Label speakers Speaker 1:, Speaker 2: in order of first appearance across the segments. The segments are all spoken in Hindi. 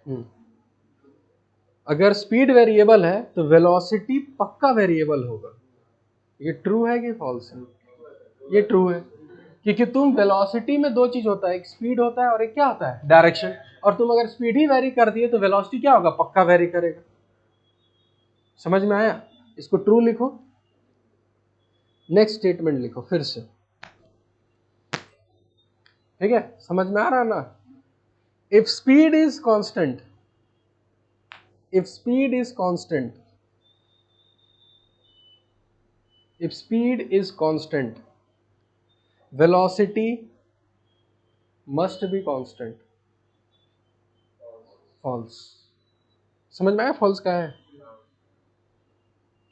Speaker 1: हम्म, अगर स्पीड वेरिएबल है तो वेलोसिटी पक्का वेरिएबल होगा। ये ट्रू है कि फॉल्स है? ये ट्रू है, क्योंकि तुम वेलोसिटी में दो चीज होता है, एक स्पीड होता है और एक क्या होता है, डायरेक्शन। और तुम अगर स्पीड ही वेरी कर दिए तो वेलोसिटी क्या होगा, पक्का वेरी करेगा। समझ में आया? इसको ट्रू लिखो। नेक्स्ट स्टेटमेंट लिखो फिर से, ठीक है? समझ में आ रहा है ना? If speed is constant, if speed is constant, if speed is constant, velocity must be constant. False. समझ में आया फॉल्स का है?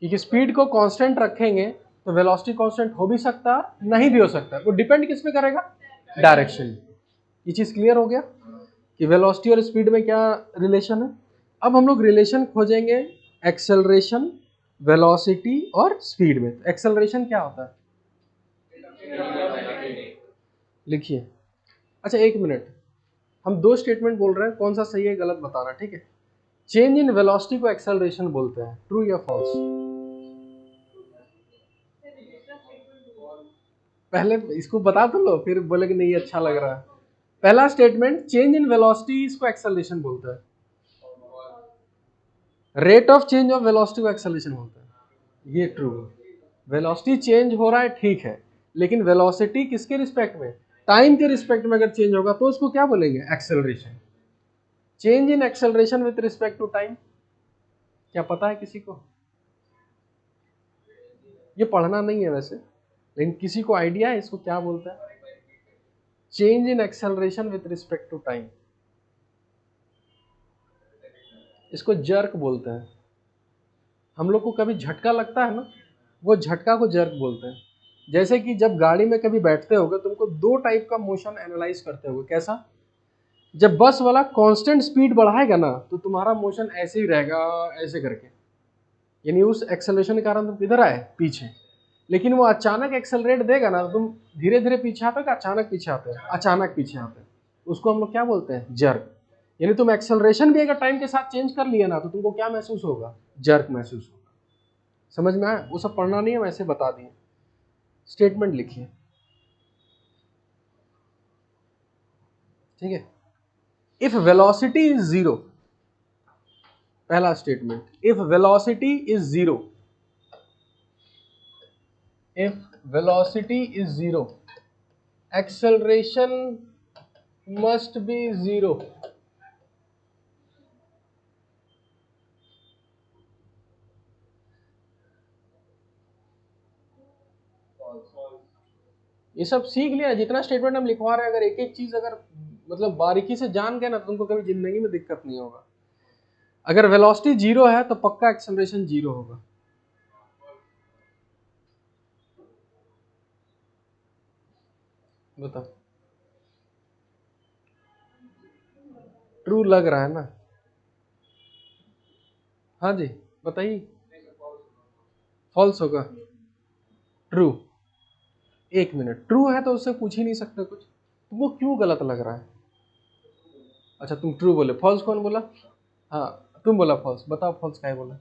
Speaker 1: क्योंकि स्पीड को कांस्टेंट रखेंगे तो वेलोसिटी कांस्टेंट हो भी सकता है, नहीं भी हो सकता। वो डिपेंड किस पे करेगा, डायरेक्शन। ये चीज क्लियर हो गया कि वेलोसिटी और स्पीड में क्या रिलेशन है। अब हम लोग रिलेशन खोजेंगे एक्सेलरेशन, वेलोसिटी और स्पीड में। तो एक्सेलरेशन क्या होता है, लिखिए। अच्छा एक मिनट, हम दो स्टेटमेंट बोल रहे हैं, कौन सा सही है गलत बताना, ठीक है? चेंज इन वेलोसिटी को एक्सेलरेशन बोलते हैं, ट्रू या फॉल्स? पहले इसको बता तो लो, फिर बोले कि नहीं अच्छा लग रहा है। पहला स्टेटमेंट चेंज इन वेलोसिटी, इसको एक्सेलरेशन बोलता है। Rate of change of velocity को एक्सेलरेशन बोलता है, ये ट्रू है। वेलोसिटी चेंज हो रहा है ठीक है, लेकिन वेलोसिटी किसके रिस्पेक्ट में, टाइम के रिस्पेक्ट में अगर चेंज होगा तो उसको क्या बोलेंगे, acceleration. Change in acceleration with respect to time, क्या पता है किसी को? ये पढ़ना नहीं है वैसे, लेकिन किसी को आइडिया है इसको क्या बोलता है? Change in acceleration with respect to time, इसको जर्क बोलते हैं। हम लोग को कभी झटका लगता है ना, वो झटका को जर्क बोलते हैं। जैसे कि जब गाड़ी में कभी बैठते होगे, तुमको दो टाइप का मोशन एनालाइज करते होगे। कैसा? जब बस वाला कांस्टेंट स्पीड बढ़ाएगा ना तो तुम्हारा मोशन ऐसे ही रहेगा, ऐसे करके, यानी उस एक्सेलरेशन के कारण तुम किधर आए, पीछे। लेकिन वो अचानक एक्सेलरेट देगा ना तो तुम धीरे धीरे पीछे आते हो, अचानक पीछे आते हो, अचानक पीछे आते हो। उसको हम लोग क्या बोलते हैं, जर्क। यानी तुम एक्सेलरेशन भी अगर टाइम के साथ चेंज कर लिया ना तो तुमको क्या महसूस होगा, जर्क महसूस होगा। समझ में आया? वो सब पढ़ना नहीं है, वैसे बता दिए। स्टेटमेंट लिखिए, ठीक है? इफ वेलोसिटी इज जीरो, पहला statement, if velocity is zero, if velocity is zero, acceleration must be zero। ये सब सीख लिया, जितना स्टेटमेंट हम लिखवा रहे हैं, अगर एक एक चीज अगर मतलब बारीकी से जान गए ना तो तुमको कभी जिंदगी में दिक्कत नहीं होगा। अगर वेलोसिटी जीरो है तो पक्का एक्सेलरेशन जीरो होगा। बताओ, ट्रू लग रहा है ना? हाँ जी, बताइए। फॉल्स होगा, ट्रू। एक मिनट, ट्रू है तो उससे पूछ ही नहीं सकते कुछ, तुमको क्यों गलत लग रहा है? अच्छा तुम ट्रू बोले, फॉल्स कौन बोला? हाँ तुम बोला फॉल्स, बताओ फॉल्स क्या है बोला?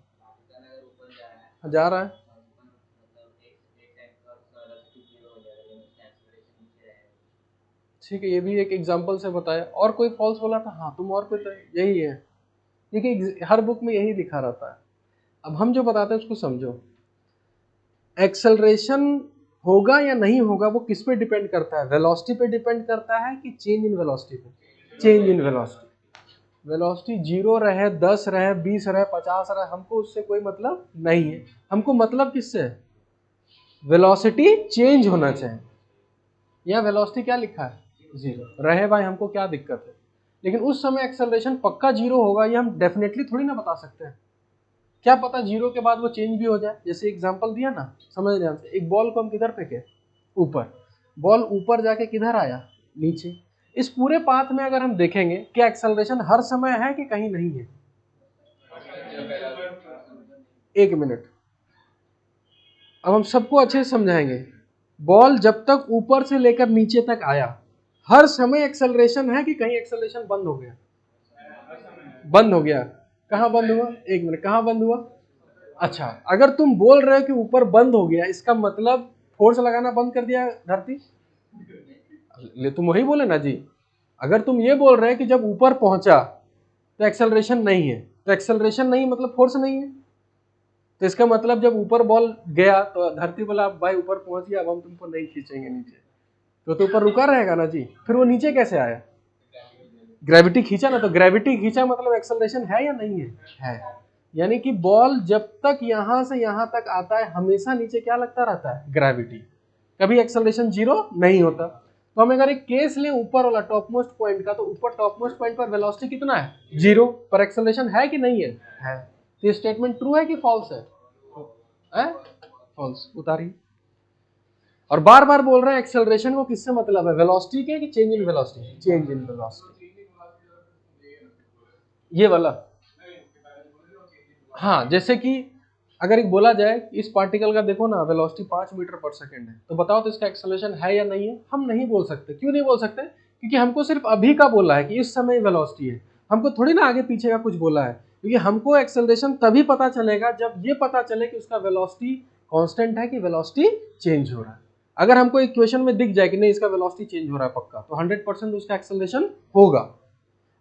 Speaker 1: जा रहा है, ठीक है, ये भी एक एग्जांपल से बताया। और कोई फॉल्स बोला था? हाँ तुम और कोई तो, यही है, क्योंकि हर बुक में यही लिखा रहता है। अब हम जो बताते हैं उसको समझो। एक्सेलरेशन होगा या नहीं होगा वो किस पे डिपेंड करता है, वेलोसिटी पे डिपेंड करता है कि चेंज इन वेलोसिटी पे? Change in velocity. Velocity zero रहे, 10 रहे, 20 रहे, 50 रहे, हमको उससे कोई मतलब नहीं है। हमको मतलब किससे है, वेलोसिटी चेंज होना चाहिए। या वेलोसिटी क्या लिखा है, जीरो रहे भाई, हमको क्या दिक्कत है। लेकिन उस समय एक्सेलरेशन पक्का जीरो होगा ये हम डेफिनेटली थोड़ी ना बता सकते हैं। क्या पता जीरो के बाद वो चेंज भी हो जाए। जैसे एग्जांपल दिया ना, समझ ध्यान से, एक बॉल को हम किधर फेंके, ऊपर। बॉल ऊपर जाके किधर आया, नीचे। इस पूरे पाथ में अगर हम देखेंगे क्या एक्सेलरेशन हर समय है कि कहीं नहीं है? एक मिनट, अब हम सबको अच्छे से समझाएंगे। बॉल जब तक ऊपर से लेकर नीचे तक आया, हर समय एक्सेलरेशन है कि कहीं एक्सेलरेशन बंद हो गया? बंद हो गया। कहाँ बंद हुआ? एक मिनट, कहाँ बंद हुआ? अच्छा, अगर तुम बोल रहे हो कि ऊपर बंद हो गया, इसका मतलब फोर्स लगाना बंद कर दिया धरती? ले तुम वही बोले ना जी। अगर तुम ये बोल रहे हैं कि जब ऊपर पहुंचा तो एक्सेलरेशन नहीं है, तो एक्सेलरेशन नहीं मतलब फोर्स नहीं है। तो इसका मतलब जब ऊपर बॉल गया तो धरती बोला भाई ऊपर पहुंच गया, अब हम तुमको नहीं खींचेंगे नीचे, तो ऊपर रुका रहेगा ना जी। फिर वो नीचे कैसे आया? ग्रेविटी खींचा ना, तो ग्रेविटी खींचा मतलब एक्सेलरेशन है या नहीं है? यानी कि बॉल जब तक यहां से यहां तक आता है हमेशा नीचे क्या लगता रहता है? ग्रेविटी। कभी एक्सेलरेशन जीरो नहीं होता। तो हम अगर एक केस लें ऊपर वाला टॉप मोस्ट पॉइंट का, तो ऊपर टॉप मोस्ट पॉइंट पर वेलोसिटी कितना है? जीरो, पर एक्सेलरेशन है कि नहीं है? तो ये स्टेटमेंट ट्रू है कि फॉल्स है? फॉल्स। उतारिए। और बार बार बोल रहे हैं एक्सेलरेशन को किससे मतलब है? वेलोसिटी के कि change in velocity? Change in velocity, ये वाला। हाँ, जैसे कि अगर एक बोला जाए इस पार्टिकल का देखो ना वेलोसिटी 5 मीटर पर सेकंड है, तो बताओ तो इसका एक्सेलरेशन है या नहीं है? हम नहीं बोल सकते। क्यों नहीं बोल सकते? क्योंकि हमको सिर्फ अभी का बोला है कि इस समय वेलोसिटी है, हमको थोड़ी ना आगे पीछे का कुछ बोला है। क्योंकि हमको एक्सेलरेशन तभी पता चलेगा जब ये पता चले कि उसका वेलोसिटी कांस्टेंट है कि वेलोसिटी चेंज हो रहा है। अगर हमको इक्वेशन में दिख जाए कि नहीं इसका वेलोसिटी चेंज हो रहा है पक्का, तो 100% उसका एक्सेलरेशन होगा।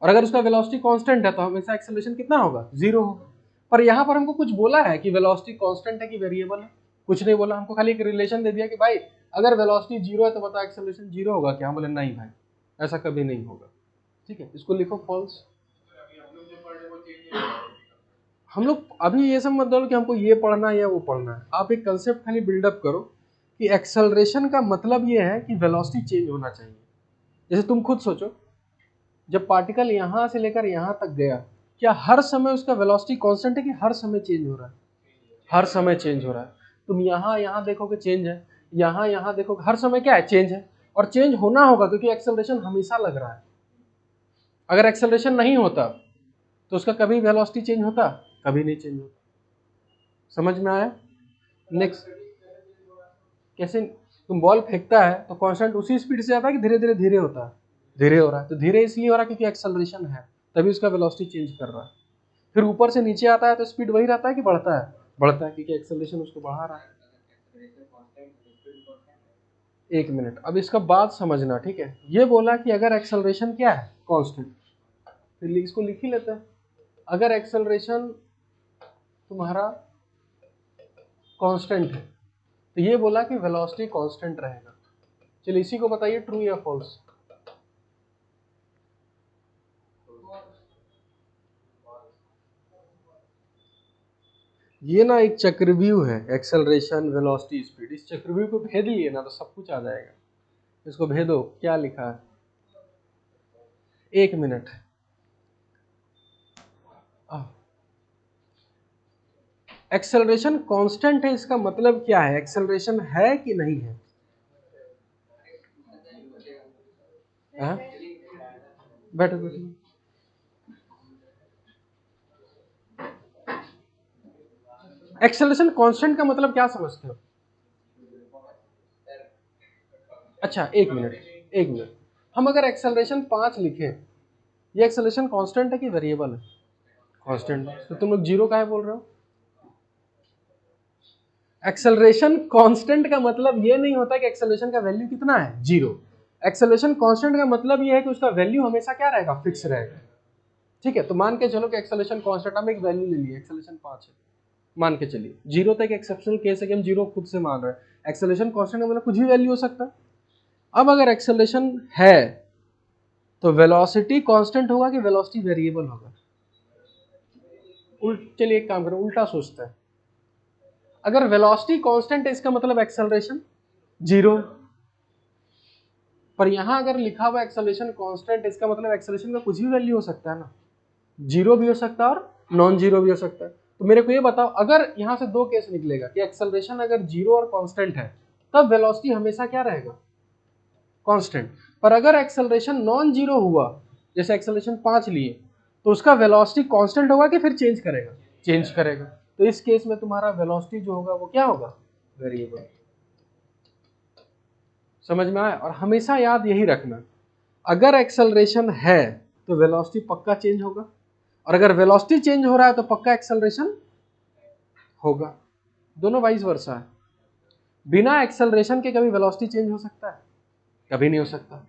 Speaker 1: और अगर उसका वेलोसिटी कांस्टेंट है तो हमेशा एक्सेलरेशन कितना होगा? जीरो होगा। पर यहाँ पर हमको कुछ बोला है कि वेलोसिटी कांस्टेंट है कि वेरिएबल है? कुछ नहीं बोला, हमको खाली एक रिलेशन दे दिया कि भाई अगर वेलोसिटी जीरो है तो बता एक्सेलरेशन जीरो होगा क्या? हम बोले नहीं भाई, ऐसा कभी नहीं होगा। ठीक है, इसको लिखो फॉल्स। हम लोग अभी ये सब मत बोलो कि हमको ये पढ़ना है या वो पढ़ना है। आप एक कंसेप्ट खाली बिल्डअप करो कि एक्सेलरेशन का मतलब ये है कि वेलोसिटी चेंज होना चाहिए। जैसे तुम खुद सोचो, जब पार्टिकल यहां से लेकर यहां तक गया, क्या हर समय उसका वेलोसिटी कांस्टेंट है कि हर समय चेंज हो रहा है? हर समय चेंज हो रहा है। तुम यहाँ यहाँ देखोगे चेंज है, यहाँ यहाँ देखोगे, हर समय क्या है? चेंज है। और चेंज होना होगा क्योंकि एक्सेलरेशन हमेशा लग रहा है। अगर एक्सेलरेशन नहीं होता तो उसका कभी वेलोसिटी चेंज होता? कभी नहीं चेंज होता। समझ में आया? नेक्स्ट, कैसे तुम बॉल फेंकता है तो कांस्टेंट उसी स्पीड से आता है कि धीरे धीरे धीरे होता है? धीरे हो रहा है। तो धीरे इसलिए हो रहा है क्योंकि एक्सेलरेशन है, तभी उसका वेलोसिटी चेंज कर रहा है। फिर ऊपर से नीचे आता है तो स्पीड वही रहता है कि बढ़ता है? बढ़ता है, क्योंकि एक्सेलरेशन उसको बढ़ा रहा है। एक मिनट, अब इसका बात समझना, ठीक है? ये बोला कि अगर एक्सेलरेशन क्या है? कांस्टेंट, तो इसको लिख ही लेते हैं। अगर एक्सेलरेशन तुम्हारा कांस्टेंट है तो ये बोला कि वेलोसिटी कांस्टेंट रहेगा। चलिए इसी को बताइए ट्रू या फॉल्स। ये ना एक चक्रव्यूह है, एक्सेलरेशन वेलोसिटी स्पीड। इस चक्रव्यूह को भेद लिए ना तो सब कुछ आ जाएगा। इसको भेदो, क्या लिखा है? एक मिनट, एक्सेलरेशन कांस्टेंट है, इसका मतलब क्या है? एक्सेलरेशन है कि नहीं है? बैठो बैठो। एक्सेलरेशन कांस्टेंट का मतलब क्या समझते हो? अच्छा एक मिनट, एक मिनट, हम अगर एक्सेलरेशन 5 लिखें, ये एक्सेलरेशन कांस्टेंट है कि वेरिएबल है? कांस्टेंट है। तो तुम लोग जीरो काहे बोल रहे हो? एक्सेलरेशन कांस्टेंट का मतलब ये नहीं होता कि एक्सेलरेशन का वैल्यू कितना है? जीरो। एक्सेलरेशन कांस्टेंट का मतलब ये है कि उसका वैल्यू हमेशा क्या रहेगा? फिक्स रहेगा। ठीक है, तो मान के चलो कि एक्सेलरेशन कांस्टेंट, हम एक वैल्यू ले लिए, एक्सेलरेशन 5 है, मान के चलिए। जीरो तक एक्सेप्शनल केस है कि हम जीरो खुद से मान रहे हैं। एक्सेलरेशन कांस्टेंट का मतलब कुछ भी वैल्यू हो सकता है। अब अगर एक्सेलरेशन है तो वेलोसिटी कांस्टेंट होगा कि वेलोसिटी वेरिएबल होगा? चलिए एक काम करो, उल्टा सोचते हैं। अगर वेलोसिटी कांस्टेंट है इसका मतलब एक्सेलरेशन जीरो, पर यहां अगर लिखा हुआ एक्सेलरेशन कांस्टेंट, इसका मतलब एक्सेलरेशन का कुछ भी वैल्यू हो सकता है ना। जीरो भी हो सकता है और नॉन जीरो भी हो सकता है। तो मेरे को ये बताओ, अगर यहां से दो केस निकलेगा कि एक्सेलरेशन अगर जीरो और कांस्टेंट है तब वेलोसिटी हमेशा क्या रहेगा? कांस्टेंट। पर अगर एक्सेलरेशन नॉन जीरो हुआ, जैसे एक्सेलरेशन 5 लिए, तो उसका वेलोसिटी कांस्टेंट होगा कि फिर चेंज करेगा? चेंज करेगा। तो इस केस में तुम्हारा वेलोसिटी जो होगा वो क्या होगा? वेरिएबल। समझ में आया? और हमेशा याद यही रखना, अगर एक्सेलरेशन है तो वेलोसिटी पक्का चेंज होगा, और अगर वेलोसिटी चेंज हो रहा है तो पक्का एक्सेलरेशन होगा। दोनों वाइस वर्सा है। बिना एक्सेलरेशन के कभी वेलोसिटी चेंज हो सकता है? कभी नहीं हो सकता।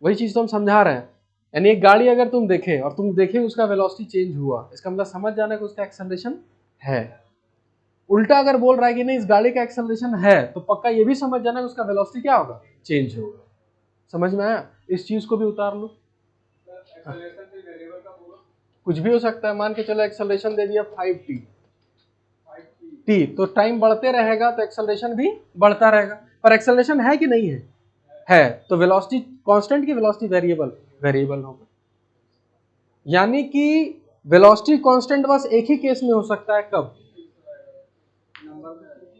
Speaker 1: वही चीज तो हम समझा रहे हैं। यानी एक गाड़ी अगर तुम देखे और तुम देखे उसका वेलोसिटी चेंज हुआ, इसका मतलब समझ जाना कि उसका एक्सेलरेशन है। उल्टा अगर बोल रहा है कि नहीं इस गाड़ी का एक्सेलरेशन है, तो पक्का ये भी समझ जाना कि उसका वेलोसिटी क्या होगा, चेंज होगा। समझ में आया? इस चीज को भी उतार लो। कुछ भी हो सकता है। मान के चलो एक्सेलरेशन दे दिया 5t टी, तो टाइम बढ़ते रहेगा तो एक्सेलरेशन भी बढ़ता रहेगा। पर एक्सेलरेशन है कि नहीं है तो वेलोसिटी कांस्टेंट की वेलोसिटी वेरिएबल होगा। यानी कि वेलोसिटी कांस्टेंट बस एक ही केस में हो सकता है, कब?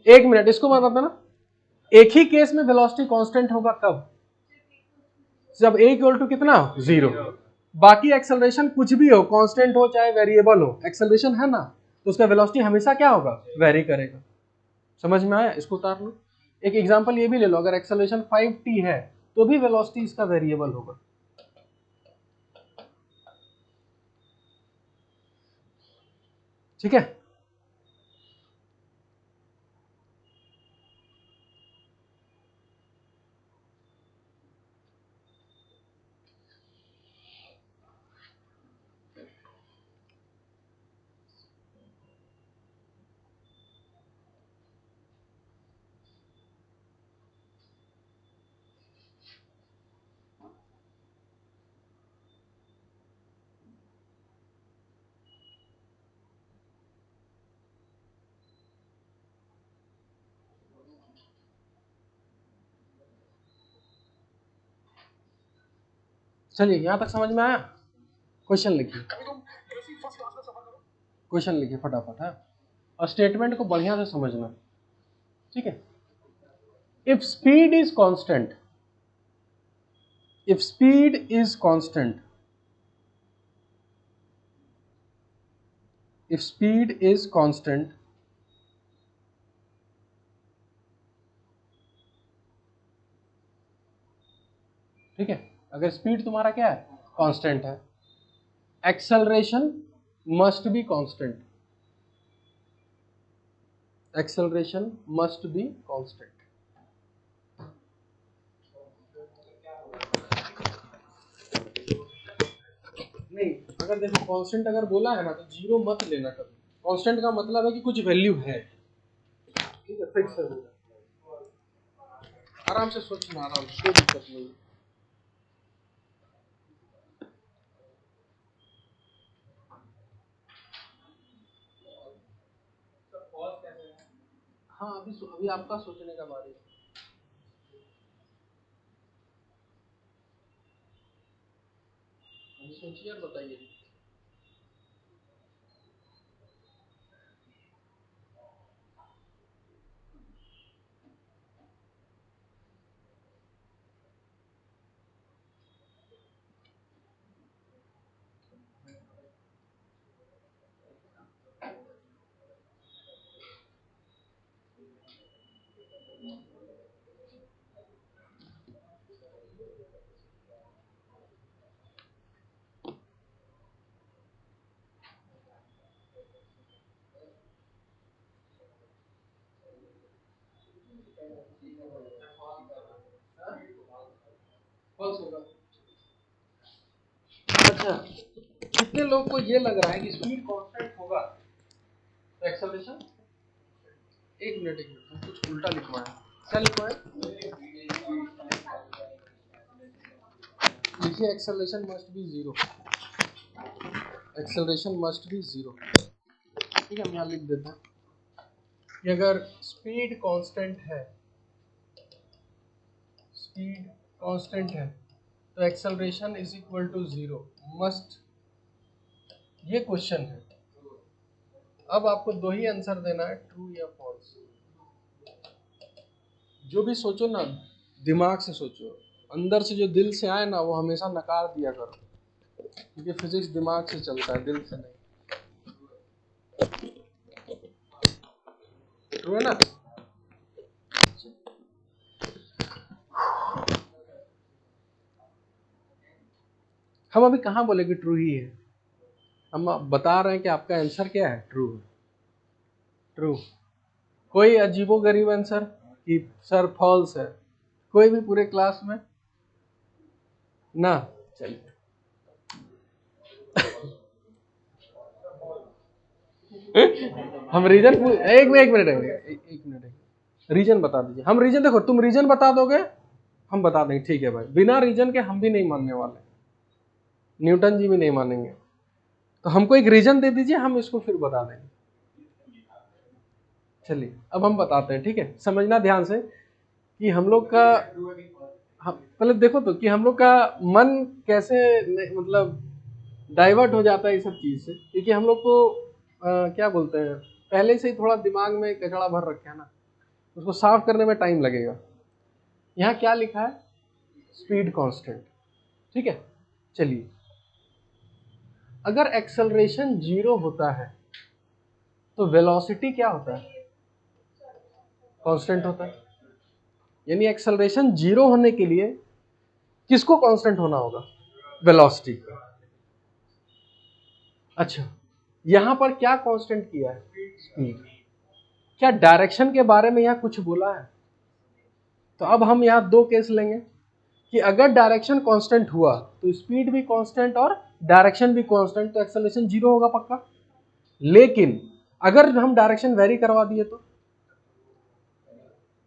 Speaker 1: एक मिनट, इसको मत बताना। एक ही केस में वेलोसिटी कांस्टेंट होगा, कब? जब a इक्वल टू कितना, 0। बाकी एक्सेलरेशन कुछ भी हो, कांस्टेंट हो चाहे वेरिएबल हो, एक्सेलरेशन है ना, तो उसका वेलोसिटी हमेशा क्या होगा, वेरी करेगा। समझ में आया? इसको उतार लो। एक एग्जांपल ये भी ले लो, अगर एक्सेलरेशन 5t है तो भी वेलोसिटी इसका वेरिएबल होगा। ठीक है? चलिए यहां तक समझ में आया? क्वेश्चन लिखिए, क्वेश्चन लिखिए फटाफट है, और स्टेटमेंट को बढ़िया से समझना। ठीक है? If speed is constant, if speed is constant, if speed is constant, ठीक है, अगर स्पीड तुम्हारा क्या है, कांस्टेंट है, acceleration must be constant, acceleration must be constant. नहीं, अगर देखो कांस्टेंट अगर बोला है ना तो जीरो मत लेना कभी। कांस्टेंट का मतलब है कि कुछ वैल्यू है, ठीक है, फिक्स है, आराम से सोचना, आराम से, कोई दिक्कत नहीं। हाँ, अभी आपका सोचने का बारी है। सोचिए और बताइए। अच्छा, कितने लोग को ये लग रहा है कि स्पीड कांस्टेंट होगा तो एक्सेलरेशन, एक मिनट कुछ उल्टा लिखवाया। क्या लिखवाया? लिखिए acceleration must be zero, acceleration must be zero. ठीक है, हम यहाँ लिख देते हैं कि अगर स्पीड कांस्टेंट है, स्पीड कांस्टेंट है तो acceleration is equal to zero, must. ये क्वेश्चन है। अब आपको दो ही आंसर देना है, ट्रू या फॉल्स। जो भी सोचो ना, दिमाग से सोचो, अंदर से जो दिल से आए ना वो हमेशा नकार दिया करो, क्योंकि फिजिक्स दिमाग से चलता है, दिल से नहीं। ट्रू है ना? हम अभी कहाँ बोले कि ट्रू ही है, हम बता रहे हैं कि आपका आंसर क्या है, ट्रू। ट्रू। कोई अजीबोगरीब आंसर कि सर फॉल्स है, कोई भी पूरे क्लास में ना? चलिए हम रीजन एक मिनट रीजन बता दीजिए। हम रीजन, देखो तुम रीजन बता दोगे हम बता देंगे, ठीक है भाई। बिना रीजन के हम भी नहीं मानने वाले, न्यूटन जी भी नहीं मानेंगे। तो हमको एक रीजन दे दीजिए, हम इसको फिर बता देंगे। चलिए अब हम बताते हैं, ठीक है। समझना ध्यान से कि हम लोग का, पहले देखो तो कि हम लोग का मन कैसे मतलब डाइवर्ट हो जाता है इस सब चीज से, क्योंकि हम लोग को क्या बोलते हैं, पहले से ही थोड़ा दिमाग में कचड़ा भर रखे है ना, उसको साफ करने में टाइम लगेगा। यहाँ क्या लिखा है, स्पीड कांस्टेंट, ठीक है। चलिए, अगर एक्सेलरेशन 0 होता है तो वेलोसिटी क्या होता है, कांस्टेंट होता है। यानी एक्सेलरेशन 0 होने के लिए किसको कांस्टेंट होना होगा, वेलोसिटी। अच्छा, यहां पर क्या कांस्टेंट किया है, स्पीड। क्या डायरेक्शन के बारे में यहां कुछ बोला है? तो अब हम यहां दो केस लेंगे कि अगर डायरेक्शन कांस्टेंट हुआ तो स्पीड भी कांस्टेंट और डायरेक्शन भी कांस्टेंट, तो एक्सेलरेशन 0 होगा पक्का। लेकिन अगर हम डायरेक्शन वेरी करवा दिए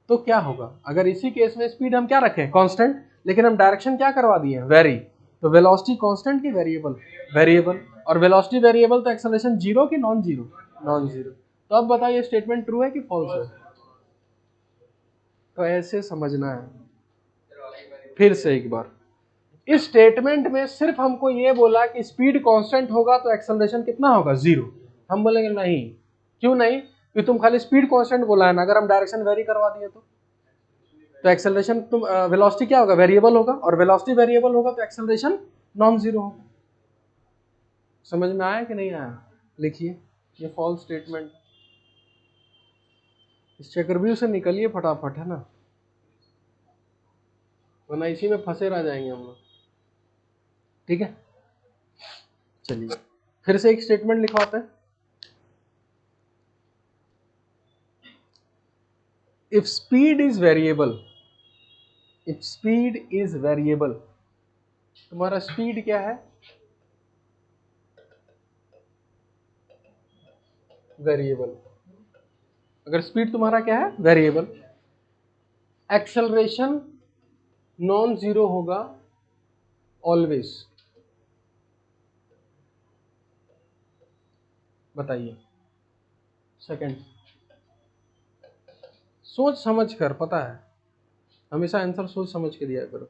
Speaker 1: तो क्या होगा, अगर इसी केस में स्पीड हम क्या रखें, कांस्टेंट, लेकिन हम डायरेक्शन क्या करवा दिए, वेरी, तो वेलोसिटी कांस्टेंट की वेरिएबल, वेरिएबल। और वेलोसिटी वेरिएबल तो एक्सेलरेशन 0 की नॉन जीरो, नॉन जीरो। तो अब बताइए स्टेटमेंट ट्रू है कि फॉल्स है? तो ऐसे समझना है। फिर से एक बार, इस स्टेटमेंट में सिर्फ हमको ये बोला कि स्पीड कांस्टेंट होगा तो एक्सेलरेशन कितना होगा, 0। हम बोलेंगे नहीं, क्यों नहीं, कि तुम खाली स्पीड कांस्टेंट बोला है ना, अगर हम डायरेक्शन वेरी करवा दिए तो एक्सेलरेशन, तुम वेलोसिटी क्या होगा, वेरिएबल होगा, और वेलोसिटी वेरिएबल होगा तो एक्सेलरेशन नॉन जीरो होगा। समझ में आया कि नहीं आया? लिखिए, ये फॉल्स स्टेटमेंट। इस चक्रव्यूह से निकलिए फटाफट, है ना, वरना इसी में फंसे रह जाएंगे हम लोग, ठीक है। चलिए फिर से एक स्टेटमेंट लिखवाते हैं। If speed is variable, if speed is variable, तुम्हारा स्पीड क्या है, वेरिएबल। अगर स्पीड तुम्हारा क्या है, वेरिएबल, एक्सेलरेशन नॉन जीरो होगा ऑलवेज। बताइए, सेकंड, सोच समझ कर, पता है हमेशा आंसर सोच समझ के दिया करो।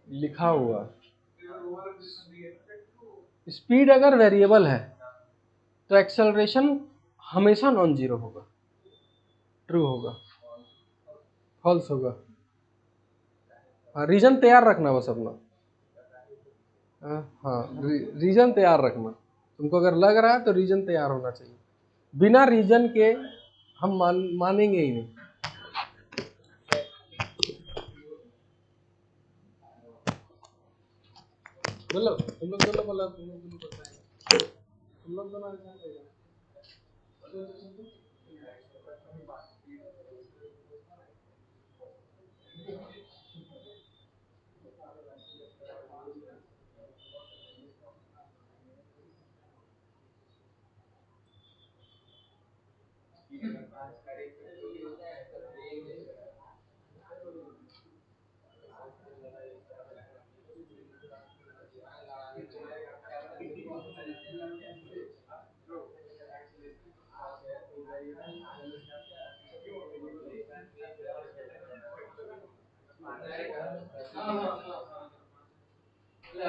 Speaker 1: लिखा हुआ, स्पीड अगर वेरिएबल है तो एक्सेलरेशन हमेशा नॉन जीरो होगा, ट्रू होगा, फॉल्स होगा। हाँ, रीजन तैयार रखना बस अपना। हाँ, रीजन तैयार रखना, तुमको अगर लग रहा है तो रीजन तैयार होना चाहिए। बिना रीजन के हम मानेंगे ही नहीं। मतलब तुम लोग दोनों बोला, तुम लोग दोनों बताएंगे, तुम लोग दोनों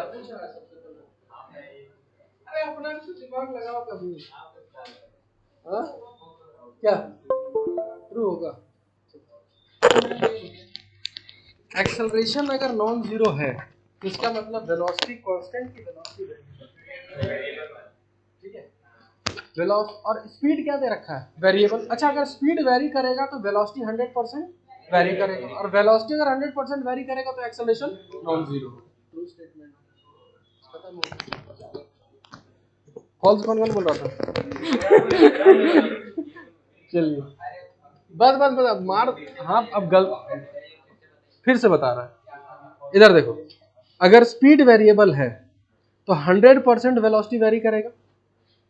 Speaker 1: पूछ रहा है सबसे पहले। अरे अपना भी तो दिमाग लगाओ कभी। हाँ? क्या ट्रू होगा, एक्सेलरेशन अगर नॉन जीरो है तो इसका मतलब वेलोसिटी कांस्टेंट की वेलोसिटी वेरिएबल, ठीक है। वेलोस और स्पीड क्या दे रखा है, वेरिएबल। अच्छा, अगर स्पीड वेरी करेगा तो वेलोसिटी 100% वेरी करेगा, और वेलोसिटी अगर 100% वेरी करेगा तो acceleration non zero. True statement खत्म हो गया। फॉल्स कौन कौन बोल रहा था? चलिए बस बस बस, अब मार। हाँ अब गलत फिर से बता रहा है, इधर देखो, अगर स्पीड वेरिएबल है तो 100% वेलोसिटी वेरी करेगा,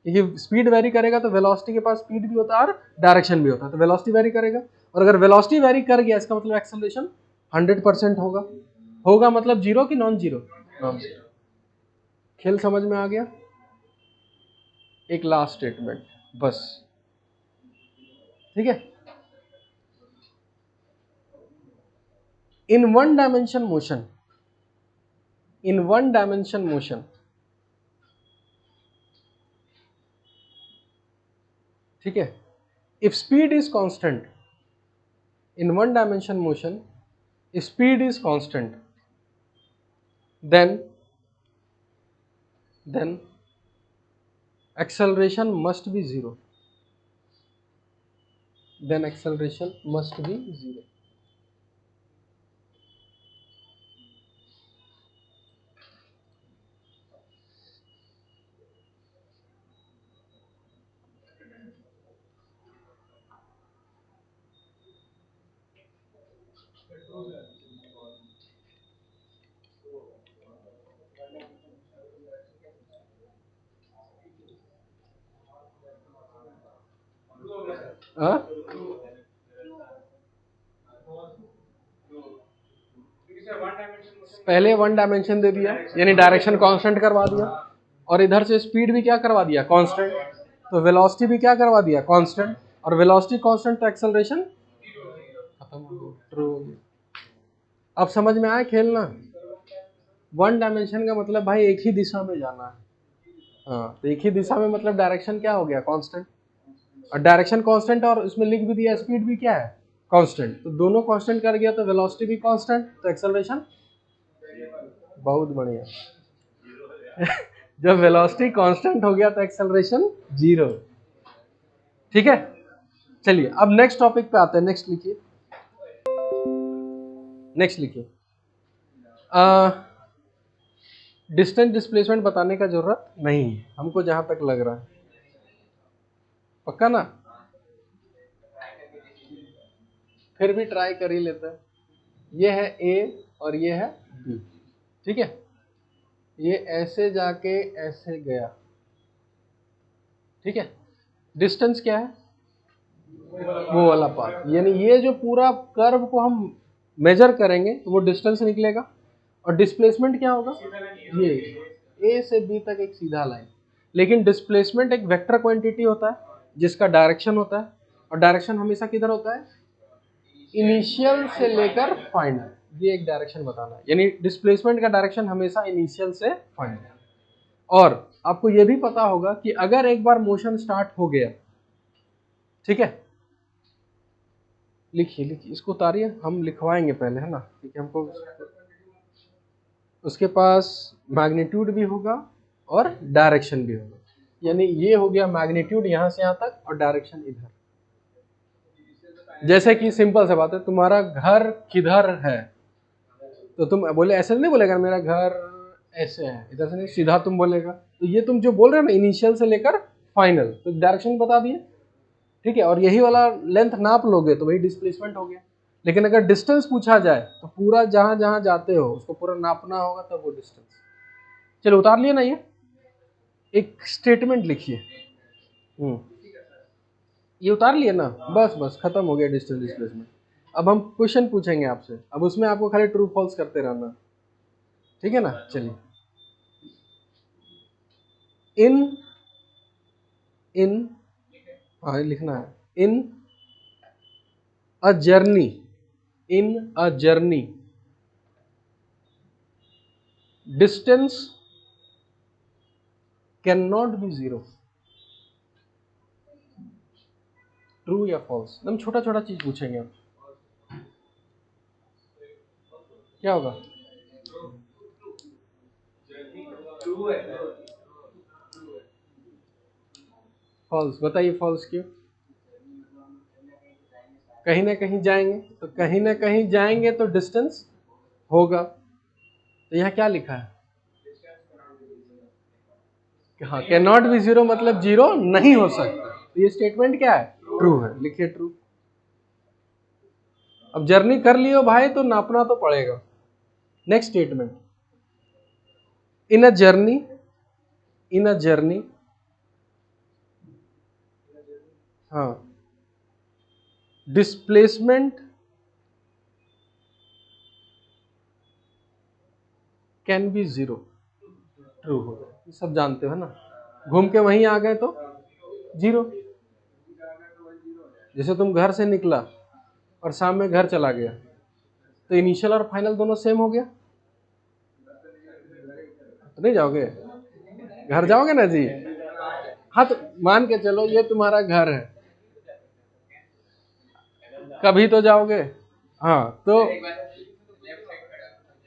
Speaker 1: क्योंकि स्पीड वेरी करेगा तो वेलोसिटी के पास स्पीड भी होता है और डायरेक्शन भी होता है, तो वेलोसिटी वेरी करेगा। और अगर वेलोसिटी वेरी कर गया इसका मतलब एक्सेलरेशन 100% होगा। होगा मतलब जीरो कि नॉन जीरो? Non zero. खेल समझ में आ गया? एक लास्ट स्टेटमेंट बस, ठीक है। In one dimension motion, in one dimension motion, ठीक है, if speed is constant, in one dimension motion speed is constant, then acceleration must be zero, then acceleration must be zero. हाँ? पहले वन डायमेंशन दे दिया यानी डायरेक्शन कांस्टेंट करवा दिया, और इधर से स्पीड भी क्या करवा दिया, कांस्टेंट, तो वेलोसिटी भी क्या करवा दिया, कांस्टेंट, और वेलोसिटी कांस्टेंट तो एक्सेलरेशन खत्म हो गया, ट्रू हो गया। अब समझ में आया खेलना? वन डायमेंशन का मतलब भाई एक ही दिशा में जाना है। हाँ, तो एक ही दिशा में मतलब डायरेक्शन क्या हो गया, कांस्टेंट, और डायरेक्शन कांस्टेंट, और उसमें लिख भी दिया स्पीड भी क्या है, कांस्टेंट, तो दोनों कांस्टेंट कर गया तो वेलोसिटी भी कांस्टेंट, तो एक्सेलरेशन। बहुत बढ़िया। जब वेलोसिटी कांस्टेंट हो गया तो एक्सेलरेशन जीरो। ठीक है, चलिए अब नेक्स्ट टॉपिक पे आते हैं। नेक्स्ट लिखिए, नेक्स्ट लिखिए। डिस्टेंस डिस्प्लेसमेंट बताने का जरूरत नहीं है हमको, जहां तक लग रहा है, पक्का ना? फिर भी ट्राई कर ही लेते हैं। ये है ए और ये है बी, ठीक है, ये ऐसे जाके ऐसे गया, ठीक है, डिस्टेंस क्या है, वो वाला पार्ट, यानी ये जो पूरा कर्व को हम मेजर करेंगे तो वो डिस्टेंस निकलेगा, और डिस्प्लेसमेंट क्या होगा, ये ए से बी तक एक सीधा लाइन। लेकिन डिस्प्लेसमेंट एक वेक्टर क्वांटिटी होता है जिसका डायरेक्शन होता है, और डायरेक्शन हमेशा किधर होता है, इनिशियल से लेकर फाइनल, ये एक डायरेक्शन बताना है, यानी डिस्प्लेसमेंट का डायरेक्शन हमेशा इनिशियल से फाइनल। और आपको यह भी पता होगा कि अगर एक बार मोशन स्टार्ट हो गया, ठीक है, लिखिए लिखिए, इसको उतारिए, हम लिखवाएंगे पहले, है ना, क्योंकि हमको उसके पास मैग्नीट्यूड भी होगा और डायरेक्शन भी होगा, यानी ये हो गया मैग्नीट्यूड यहां से यहां तक और डायरेक्शन इधर। जैसे कि सिंपल सा बात है, तुम्हारा घर किधर है, तो तुम बोले ऐसे नहीं बोलेगा मेरा घर ऐसे है, इधर से नहीं, सीधा तुम बोलेगा, तो ये तुम जो बोल रहे हो ना इनिशियल से लेकर फाइनल, तो डायरेक्शन बता दिए, ठीक है, और यही वाला लेंथ नाप लोगे तो वही डिस्प्लेसमेंट हो गया। लेकिन अगर डिस्टेंस पूछा जाए तो पूरा जहां जहां जाते हो उसको पूरा नापना होगा, तब वो डिस्टेंस। चलो उतार लिया ना, ये एक स्टेटमेंट लिखिए। ये उतार लिया ना, बस बस खत्म हो गया डिस्टेंस डिस्प्लेसमेंट। अब हम क्वेश्चन पूछेंगे आपसे, अब उसमें आपको खाली ट्रू फॉल्स करते रहना, ठीक है ना। चलिए, इन इन हाँ लिखना है, in a journey, in a journey distance cannot be zero. True या फॉल्स, एकदम छोटा छोटा चीज पूछेंगे हम, क्या होगा, फॉल्स। बताइए फॉल्स क्यों? कहीं ना कहीं जाएंगे, तो कहीं ना कहीं जाएंगे तो डिस्टेंस होगा। तो यहाँ क्या लिखा है? हाँ, कैन नॉट बी जीरो मतलब जीरो नहीं हो सकता। तो ये स्टेटमेंट क्या है? ट्रू है। लिखिए ट्रू। अब जर्नी कर लियो भाई तो नापना तो पड़ेगा। Next statement, in a journey, in a journey, हाँ, displacement can be zero. True हो गया, सब जानते हो ना। घूम के वहीं आ गए तो जीरो। जैसे तुम घर से निकला और शाम में घर चला गया, तो इनिशियल और फाइनल दोनों सेम हो गया। तो नहीं जाओगे? घर जाओगे ना जी? हाँ, तो मान के चलो ये तुम्हारा घर है, कभी तो जाओगे। हाँ, तो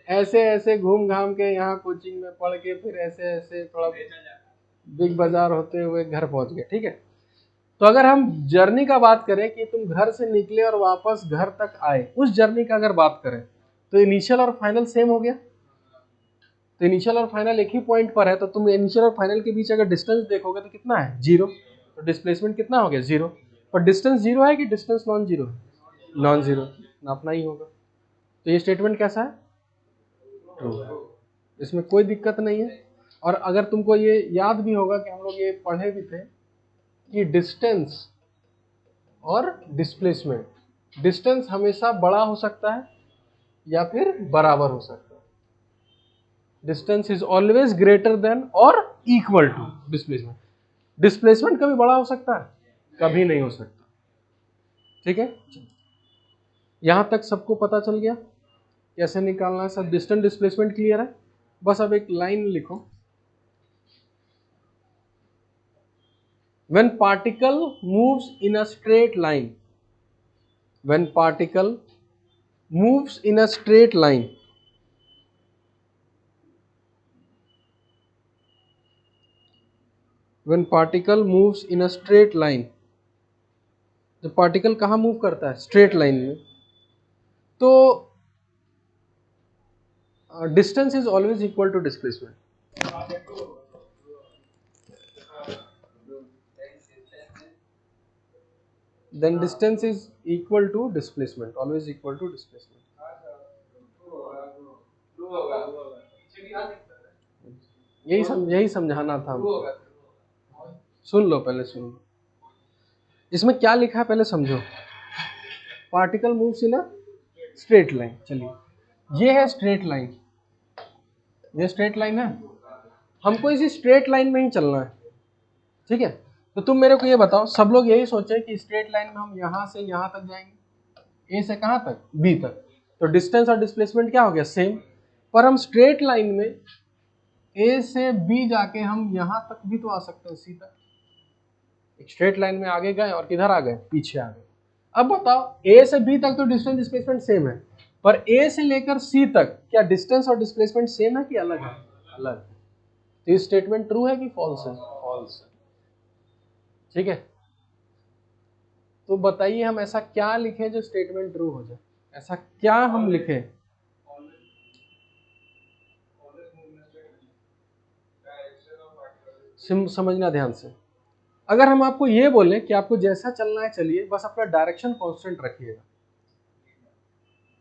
Speaker 1: ऐसे ऐसे घूम घाम के यहाँ कोचिंग में पढ़ के फिर ऐसे ऐसे थोड़ा बिग बाजार होते हुए घर पहुंच गए। ठीक है, तो अगर हम जर्नी का बात करें कि तुम घर से निकले और वापस घर तक आए, उस जर्नी का अगर बात करें तो इनिशियल और फाइनल सेम हो गया। तो इनिशियल और फाइनल एक ही पॉइंट पर है, तो तुम इनिशियल और फाइनल के बीच अगर डिस्टेंस देखोगे तो कितना है? जीरो। तो डिस्प्लेसमेंट कितना हो गया? जीरो। पर डिस्टेंस जीरो है कि डिस्टेंस नॉन जीरो है? नॉन जीरो, नापना ही होगा। तो ये स्टेटमेंट कैसा है? ट्रू। इसमें कोई दिक्कत नहीं है। और अगर तुमको ये याद भी होगा कि हम लोग ये पढ़े भी थे कि डिस्टेंस और डिस्प्लेसमेंट, डिस्टेंस हमेशा बड़ा हो सकता है या फिर बराबर हो सकता है। Distance is always greater than और इक्वल टू डिस्प्लेसमेंट। डिस्प्लेसमेंट कभी बड़ा हो सकता है? कभी नहीं हो सकता। ठीक है, यहां तक सबको पता चल गया कैसे निकालना है? सब डिस्टेंस डिस्प्लेसमेंट क्लियर है? बस अब एक लाइन लिखो, when particle moves in a straight line, when particle moves in a straight line, when particle moves in a straight line, जब पार्टिकल कहाँ मूव करता है? स्ट्रेट लाइन में, तो distance is always equal to displacement. Then distance is equal to displacement, always equal to displacement. यही समझाना था हमको। सुन लो, पहले सुन लो इसमें क्या लिखा है, पहले समझो। Particle moves in a straight line. चलिए, ये है स्ट्रेट लाइन, ये स्ट्रेट लाइन है, हमको इसी स्ट्रेट लाइन में ही चलना है। ठीक है, तो तुम मेरे को ये बताओ, सब लोग यही सोचे कि स्ट्रेट लाइन में हम यहाँ से यहाँ तक जाएंगे, ए से कहाँ तक? बी तक। तो डिस्टेंस और डिस्प्लेसमेंट क्या हो गया? सेम। पर हम स्ट्रेट लाइन में ए से बी जाके हम यहाँ तक भी तो आ सकते हैं, सी तक। एक स्ट्रेट लाइन में आगे गए और किधर आ गए? पीछे आ गए। अब बताओ, ए से बी तक तो डिस्टेंस डिस्प्लेसमेंट सेम है, पर ए से लेकर सी तक क्या डिस्टेंस और डिस्प्लेसमेंट सेम है कि अलग है? अलग। तो ये स्टेटमेंट ट्रू है कि फॉल्स है? फॉल्स है। ठीक है, तो बताइए हम ऐसा क्या लिखें जो स्टेटमेंट ट्रू हो जाए? ऐसा क्या हम लिखें? समझना ध्यान से। अगर हम आपको ये बोले कि आपको जैसा चलना है चलिए, बस अपना डायरेक्शन कांस्टेंट रखिएगा,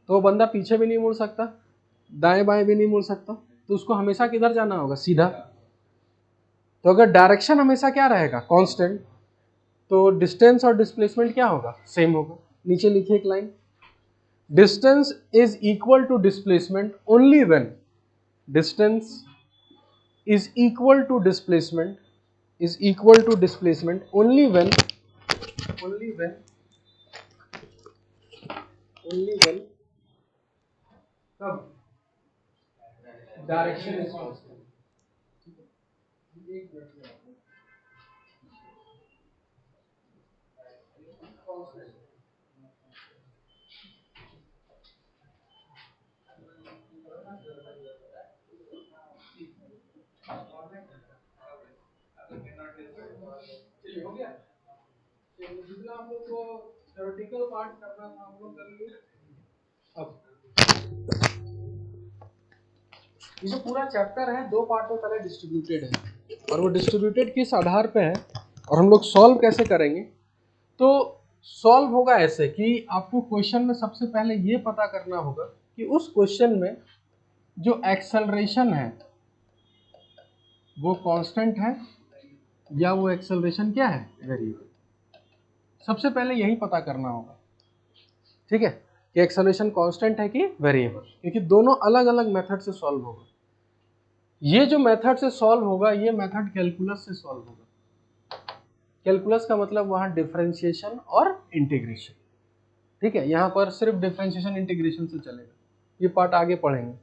Speaker 1: तो बंदा पीछे भी नहीं मुड़ सकता, दाएं बाएं भी नहीं मुड़ सकता, तो उसको हमेशा किधर जाना होगा? सीधा। तो अगर डायरेक्शन हमेशा क्या रहेगा? कांस्टेंट, तो डिस्टेंस और डिस्प्लेसमेंट क्या होगा? सेम होगा। नीचे लिखिए एक line, distance is equal to displacement only when, distance is equal to displacement, is equal to displacement only when, only when, only when कब? Direction is constant. चलिए, हो गया। जो हम लोग को थ्योरेटिकल पार्ट करना था हम लोग कर लिए। अब ये जो पूरा चैप्टर है 2 पार्ट में पहले डिस्ट्रीब्यूटेड है, और वो डिस्ट्रीब्यूटेड किस आधार पे है और हम लोग सॉल्व कैसे करेंगे। तो सॉल्व होगा ऐसे कि आपको क्वेश्चन में सबसे पहले ये पता करना होगा कि उस क्वेश्चन में जो एक्सेलरेशन है वो कांस्टेंट है या वो एक्सेलरेशन क्या है, वेरिएबल। सबसे पहले यही पता करना होगा, ठीक है, कि एक्सेलरेशन कांस्टेंट है कि वेरिएबल, क्योंकि दोनों अलग अलग मेथड से सॉल्व होगा। ये जो मेथड से सॉल्व होगा ये मेथड कैलकुलस से सॉल्व होगा। कैलकुलस का मतलब वहां डिफरेंशिएशन और इंटीग्रेशन, ठीक है, यहाँ पर सिर्फ डिफरेंशिएशन इंटीग्रेशन से चलेगा, ये पार्ट आगे पढ़ेंगे।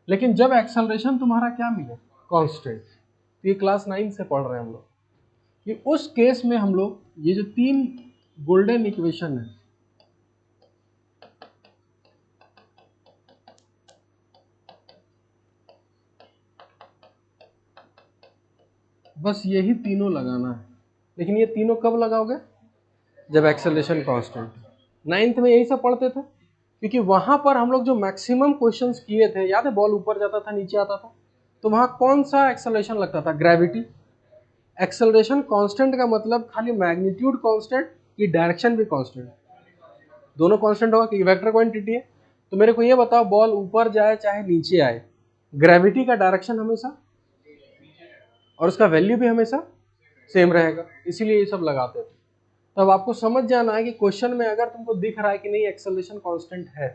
Speaker 1: लेकिन जब एक्सेलरेशन तुम्हारा क्या मिले, कांस्टेंट, तो ये क्लास 9 से पढ़ रहे हैं हम लोग, कि उस केस में हम लोग ये जो 3 गोल्डन इक्वेशन है, बस यही तीनों लगाना है। लेकिन ये तीनों कब लगाओगे, जब एक्सेलरेशन कांस्टेंट। 9th में यही सब पढ़ते थे, क्योंकि वहां पर हम लोग जो मैक्सिमम क्वेश्चंस किए थे, याद है, बॉल ऊपर जाता था नीचे आता था, तो वहां कौन सा एक्सेलरेशन लगता था, ग्रेविटी। एक्सेलरेशन कांस्टेंट का मतलब खाली मैग्नीट्यूड कांस्टेंट की डायरेक्शन भी कांस्टेंट, दोनों कांस्टेंट होगा क्योंकि वेक्टर क्वांटिटी है। तो मेरे को ये बताओ, बॉल ऊपर जाए चाहे नीचे आए, ग्रेविटी का डायरेक्शन हमेशा और उसका वैल्यू भी हमेशा सेम रहेगा, इसीलिए ये सब लगाते थे। तब आपको समझ जाना है कि क्वेश्चन में अगर तुमको दिख रहा है कि नहीं एक्सेलरेशन कांस्टेंट है,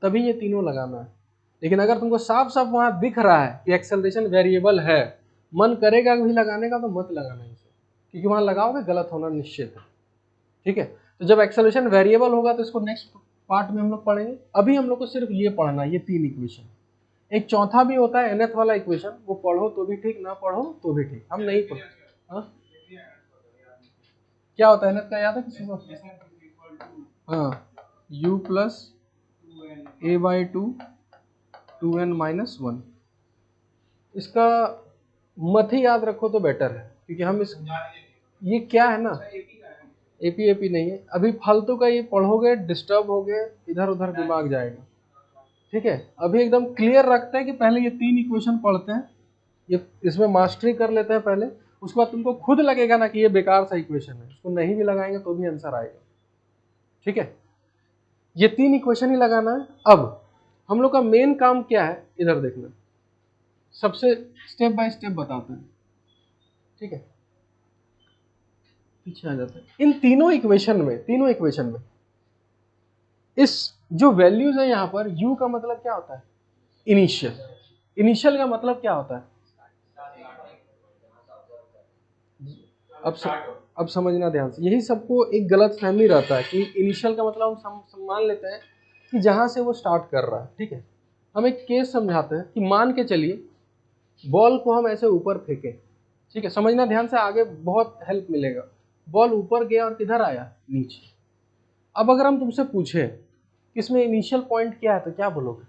Speaker 1: तभी ये तीनों लगाना है। लेकिन अगर तुमको साफ साफ वहां दिख रहा है कि एक्सेलरेशन वेरिएबल है, मन करेगा भी लगाने का, तो मत लगाना इसे, क्योंकि वहां लगाओगे गलत होना निश्चित है, ठीक है। तो जब एक्सेलरेशन वेरिएबल होगा तो इसको नेक्स्ट पार्ट में हम लोग पढ़ेंगे। अभी हम लोग को सिर्फ ये पढ़ना है, ये 3 इक्वेशन। एक चौथा भी होता है nth वाला इक्वेशन, वो पढ़ो तो भी ठीक, ना पढ़ो तो भी ठीक, हम नहीं पढ़ो। हाँ, क्या होता है nth का, याद है किसी को? हाँ, u प्लस a/2 2n-1। इसका मत ही याद रखो तो बेटर है, क्योंकि हम इस, ये क्या है ना, एपी नहीं है, अभी फालतू का ये पढ़ोगे डिस्टर्ब होगे, इधर उधर दिमाग जाएगा, ठीक है। अभी एकदम क्लियर रखते हैं कि पहले ये 3 इक्वेशन पढ़ते हैं, ये इसमें मास्टरी कर लेते हैं पहले, उसके बाद तुमको खुद लगेगा ना कि ये बेकार सा इक्वेशन है, उसको नहीं भी लगाएंगे तो भी आंसर आएगा, ठीक है। ये 3 इक्वेशन ही लगाना है। अब हम लोग का मेन काम क्या है, इधर देखना, सबसे स्टेप बाय स्टेप बताते हैं, ठीक है। पीछे आ जाते हैं। इन तीनों इक्वेशन में इस जो वैल्यूज है यहाँ पर, u का मतलब क्या होता है, इनिशियल। इनिशियल का मतलब क्या होता है, अब समझना ध्यान से, यही सबको एक गलत फहमी रहता है कि इनिशियल का मतलब हम मान लेते हैं कि जहां से वो स्टार्ट कर रहा है, ठीक है। हम एक केस समझाते हैं कि मान के चलिए बॉल को हम ऐसे ऊपर फेंके, ठीक है, समझना ध्यान से, आगे बहुत हेल्प मिलेगा। बॉल ऊपर गया और किधर आया, नीचे। अब अगर हम तुमसे पूछे कि इसमें इनिशियल पॉइंट क्या है, तो क्या बोलोगे?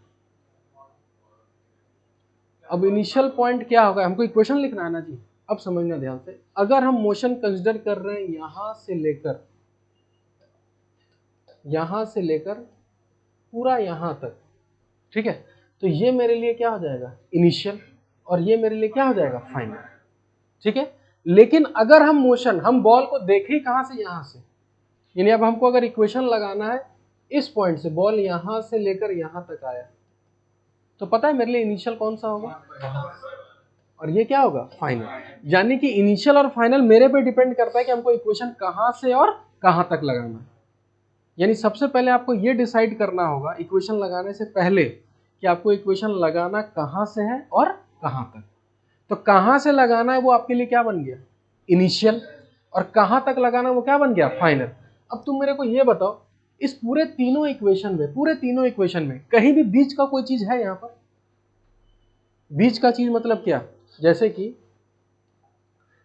Speaker 1: अब इनिशियल पॉइंट क्या होगा, हमको इक्वेशन लिखना है ना जी। अब समझना ध्यान से, अगर हम मोशन कंसिडर कर रहे हैं यहां से लेकर पूरा यहां तक, ठीक है, तो ये मेरे लिए क्या हो जाएगा, इनिशियल, और ये मेरे लिए क्या हो जाएगा, फाइनल, ठीक है। लेकिन अगर हम बॉल को देखें कहां से, यहां से, यानी अब हमको अगर इक्वेशन लगाना है इस पॉइंट से, बॉल यहां से लेकर यहां तक आया, तो पता है मेरे लिए इनिशियल कौन सा होगा, और ये क्या होगा, फाइनल। यानी कि इनिशियल और फाइनल मेरे पे डिपेंड करता है कि हमको इक्वेशन कहां से और कहां तक लगाना है। यानी सबसे पहले आपको ये डिसाइड करना होगा इक्वेशन लगाने से पहले कि आपको इक्वेशन लगाना कहां से है और कहां तक। तो कहां से लगाना है वो आपके लिए क्या बन गया, इनिशियल, और कहां तक लगाना वो क्या बन गया, फाइनल। अब तुम मेरे को ये बताओ, इस पूरे तीनों इक्वेशन में कहीं भी बीच का कोई चीज है, यहाँ पर बीच का चीज मतलब क्या, जैसे कि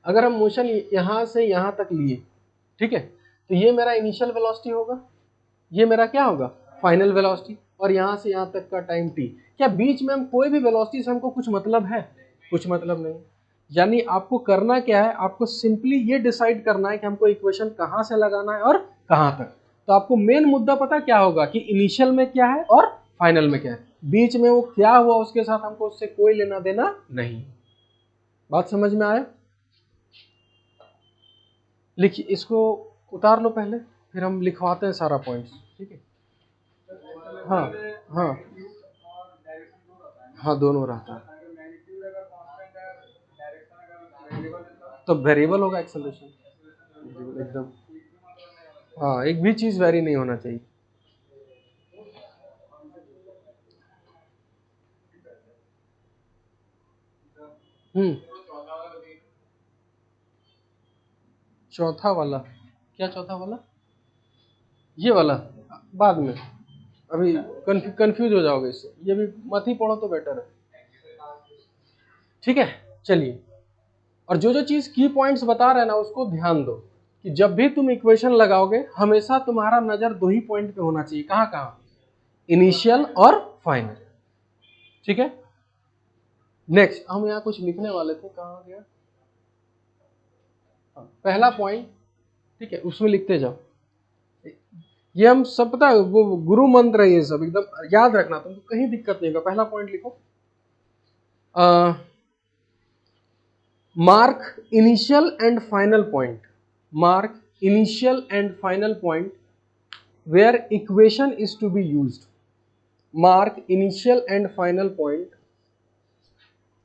Speaker 1: अगर हम मोशन यहां से यहां तक लिए, ठीक है, तो ये मेरा इनिशियल वेलोसिटी होगा, ये मेरा क्या होगा, फाइनल वेलोसिटी, और यहां से यहां तक का टाइम t। क्या बीच में हम कोई भी वेलोसिटी से हमको कुछ मतलब है, कुछ मतलब नहीं। यानी आपको करना क्या है, आपको सिंपली ये डिसाइड करना है कि हमको इक्वेशन कहाँ से लगाना है और कहाँ तक। तो आपको मेन मुद्दा पता क्या होगा कि इनिशियल में क्या है और फाइनल में क्या है, बीच में वो क्या हुआ उसके साथ हमको उससे कोई लेना देना नहीं। बात समझ में आया? लिखिए, इसको उतार लो पहले, फिर हम लिखवाते हैं सारा पॉइंट्स, ठीक है? हाँ हाँ हाँ, दोनों रहता है। तो वेरिएबल होगा एक्सेलरेशन एकदम। हाँ, एक भी चीज वेरी नहीं होना चाहिए। हम्म, चौथा वाला क्या? चौथा वाला ये वाला बाद में, अभी कंफ्यूज हो जाओगे इससे, ये भी मत ही पढ़ो तो बेटर है, ठीक है? चलिए, और जो जो चीज की पॉइंट्स बता रहे हैं ना उसको ध्यान दो कि जब भी तुम इक्वेशन लगाओगे हमेशा तुम्हारा नजर दो ही पॉइंट पे होना चाहिए। कहाँ कहाँ? इनिशियल और फाइनल, ठीक है? नेक्स्ट हम यहाँ कुछ लिखने वाले थे, कहाँ गया? हाँ, पहला पॉइंट, ठीक है, उसमें लिखते जाओ। ये हम सब पता है, वो गुरु मंत्र है, ये सब एकदम याद रखना, तुमको कहीं दिक्कत नहीं होगा। पहला पॉइंट लिखो, mark initial and final point, mark initial and final point where equation is to be used. Mark initial and final point,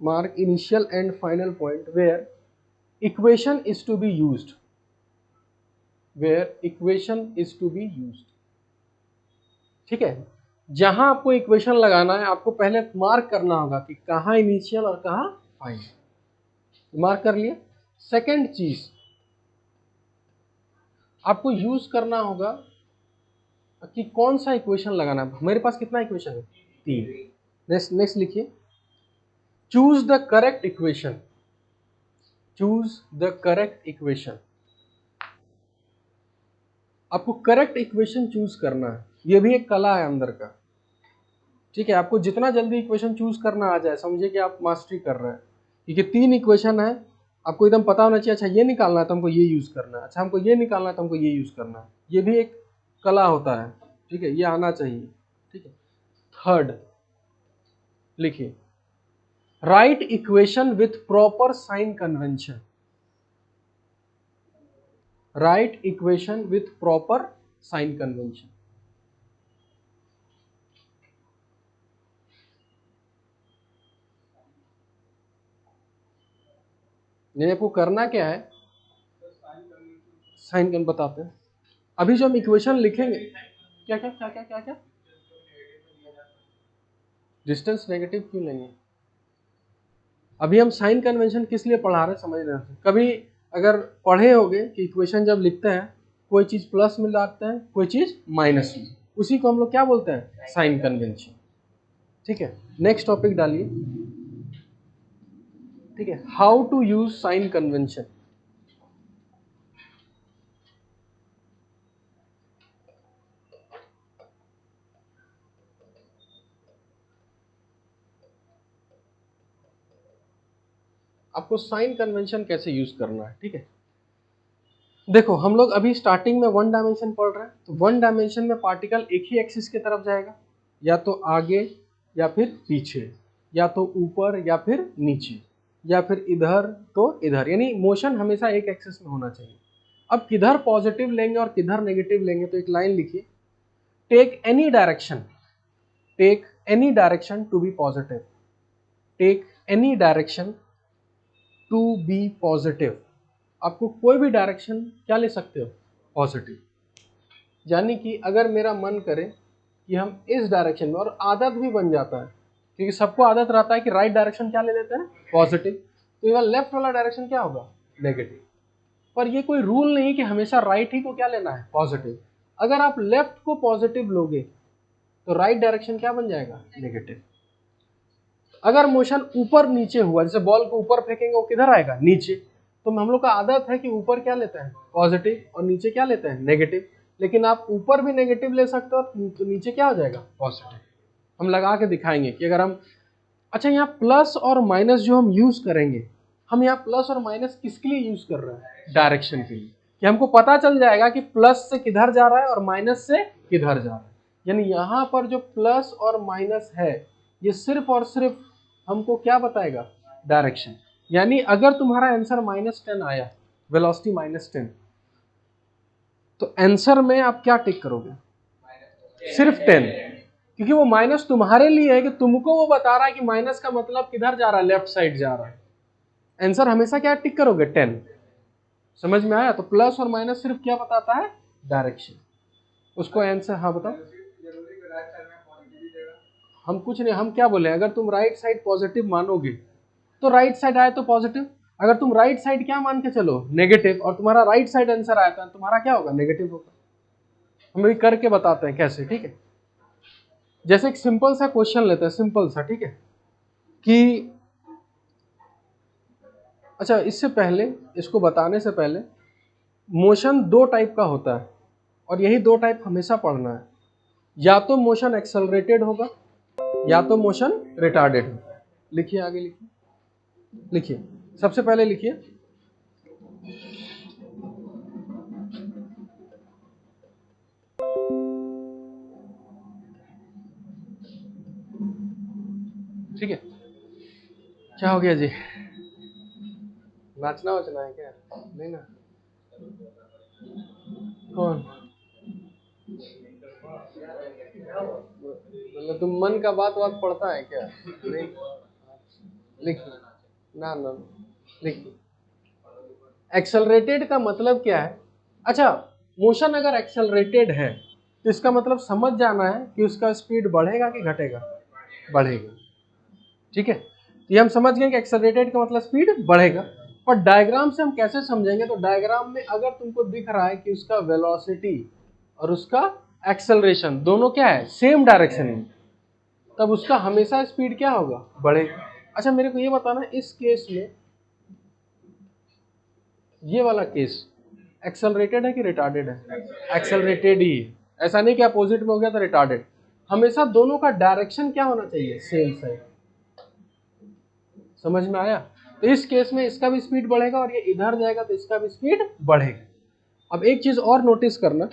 Speaker 1: mark initial and final point where equation is to be used, where equation is to be used, ठीक है? जहां आपको इक्वेशन लगाना है आपको पहले मार्क करना होगा कि कहाँ इनिशियल और कहाँ फाइनल। मार्क कर लिए। सेकंड चीज आपको यूज करना होगा कि कौन सा इक्वेशन लगाना है। मेरे पास कितना इक्वेशन है? 3। नेक्स्ट लिखिए, choose the correct equation, choose the correct equation. आपको करेक्ट इक्वेशन चूज करना है, ये भी एक कला है अंदर का, ठीक है? आपको जितना जल्दी इक्वेशन चूज करना आ जाए समझिए कि आप मास्टरी कर रहे हैं, क्योंकि 3 इक्वेशन है, आपको एकदम पता होना चाहिए। अच्छा ये निकालना है तो हमको ये यूज करना है, अच्छा हमको ये निकालना है तो हमको ये यूज करना है। ये भी एक कला होता है, ठीक है? ये आना चाहिए, ठीक है? थर्ड लिखिए, write equation with proper sign convention, write equation with proper sign convention. यानी आपको करना क्या है, साइन कन बताते हैं। अभी जो हम इक्वेशन लिखेंगे, क्या क्या क्या क्या क्या क्या, डिस्टेंस नेगेटिव क्यों लेंगे? अभी हम साइन कन्वेंशन किस लिए पढ़ा रहे हैं समझ रहे हैं। कभी अगर पढ़े होगे कि इक्वेशन जब लिखते हैं कोई चीज प्लस में लाते हैं कोई चीज माइनस में, उसी को हम लोग क्या बोलते हैं? साइन कन्वेंशन, ठीक है? नेक्स्ट टॉपिक डालिए, ठीक है? How to use sign convention. आपको साइन कन्वेंशन कैसे यूज करना है, ठीक है? देखो हम लोग अभी स्टार्टिंग में 1 डायमेंशन पढ़ रहे हैं, तो 1 डायमेंशन में पार्टिकल एक ही एक्सिस की तरफ जाएगा, या तो आगे या फिर पीछे, या तो ऊपर या फिर नीचे, या फिर इधर तो इधर, यानी मोशन हमेशा एक एक्सिस में होना चाहिए। अब किधर पॉजिटिव लेंगे और किधर नेगेटिव लेंगे, तो एक लाइन लिखिए, take any direction, take any direction to be positive, take any direction to be positive. आपको कोई भी डायरेक्शन क्या ले सकते हो? पॉजिटिव। यानी कि अगर मेरा मन करे कि हम इस डायरेक्शन में, और आदत भी बन जाता है क्योंकि सबको आदत रहता है कि राइट डायरेक्शन क्या ले लेते हैं? पॉजिटिव। तो ये लेफ्ट वाला डायरेक्शन क्या होगा? नेगेटिव। पर ये कोई रूल नहीं कि हमेशा राइट ही को क्या लेना है? पॉजिटिव। अगर आप लेफ्ट को पॉजिटिव लोगे तो राइट डायरेक्शन क्या बन जाएगा? नेगेटिव। अगर मोशन ऊपर नीचे हुआ, जैसे बॉल को ऊपर फेंकेंगे वो किधर आएगा? नीचे। तो हम लोग का आदत है कि ऊपर क्या लेते हैं? पॉजिटिव, और नीचे क्या लेते हैं? नेगेटिव। लेकिन आप ऊपर भी नेगेटिव ले सकते हो तो नीचे क्या हो जाएगा? पॉजिटिव। हम लगा के दिखाएंगे कि अगर हम, अच्छा यहाँ प्लस और माइनस जो हम यूज करेंगे, हम यहाँ प्लस और माइनस किसके लिए यूज कर रहे हैं? डायरेक्शन के लिए, कि हमको पता चल जाएगा कि प्लस से किधर जा रहा है और माइनस से किधर जा रहा है। यानी यहाँ पर जो प्लस और माइनस है ये सिर्फ और सिर्फ हमको क्या बताएगा? डायरेक्शन। यानी अगर तुम्हारा आंसर -10 आया, वेलोसिटी -10, तो आंसर में आप क्या टिक करोगे? सिर्फ 10, क्योंकि वो माइनस तुम्हारे लिए है कि तुमको वो बता रहा है कि माइनस का मतलब किधर जा रहा है? लेफ्ट साइड जा रहा है। आंसर हमेशा क्या टिक करोगे? 10। समझ में आया? तो प्लस और माइनस सिर्फ क्या बताता है? डायरेक्शन। उसको आंसर, हाँ बताओ। हम कुछ नहीं, हम क्या बोले, अगर तुम राइट साइड पॉजिटिव मानोगे तो राइट साइड आए तो पॉजिटिव, अगर तुम राइट साइड क्या मान के चलो? नेगेटिव, और तुम्हारा राइट साइड आंसर आया था, तुम्हारा क्या होगा? नेगेटिव होगा। हम भी करके बताते हैं कैसे, ठीक है? जैसे एक सिंपल सा क्वेश्चन लेते हैं, सिंपल सा, ठीक है? कि अच्छा, इससे पहले, इसको बताने से पहले, मोशन दो टाइप का होता है और यही दो टाइप हमेशा पढ़ना है। या तो मोशन एक्सेलरेटेड होगा या तो मोशन रिटार्डेड होगा। लिखिए, आगे लिखिए, लिखिए, सबसे पहले लिखिए ठीक है? क्या हो गया जी? नाचना वचना है क्या? नहीं ना? कौन? मतलब तुम मन का बात पढ़ता है क्या? नहीं। लिखिए, ना ना, लिखिए। एक्सेलरेटेड का मतलब क्या है? अच्छा, मोशन अगर एक्सेलरेटेड है तो इसका मतलब समझ जाना है कि उसका स्पीड बढ़ेगा कि घटेगा? बढ़ेगा। ठीक है, तो ये हम समझ गए कि एक्सेलरेटेड का मतलब स्पीड बढ़ेगा। पर डायग्राम से हम कैसे समझेंगे? तो डायग्राम में अगर तुमको दिख रहा है कि उसका वेलोसिटी और उसका एक्सेलरेशन दोनों क्या है? सेम डायरेक्शन में, तब उसका हमेशा स्पीड क्या होगा? बढ़ेगा। अच्छा, मेरे को ये बताना, इस केस में, ये वाला केस एक्सेलरेटेड है कि रिटार्डेड है? एक्सेलरेटेड ही है। ऐसा नहीं कि अपोजिट में हो गया तो रिटार्डेड। हमेशा दोनों का डायरेक्शन क्या होना चाहिए? Same side. समझ में आया? तो इस केस में इसका भी स्पीड बढ़ेगा और ये इधर जाएगा तो इसका भी स्पीड बढ़ेगा। अब एक चीज और नोटिस करना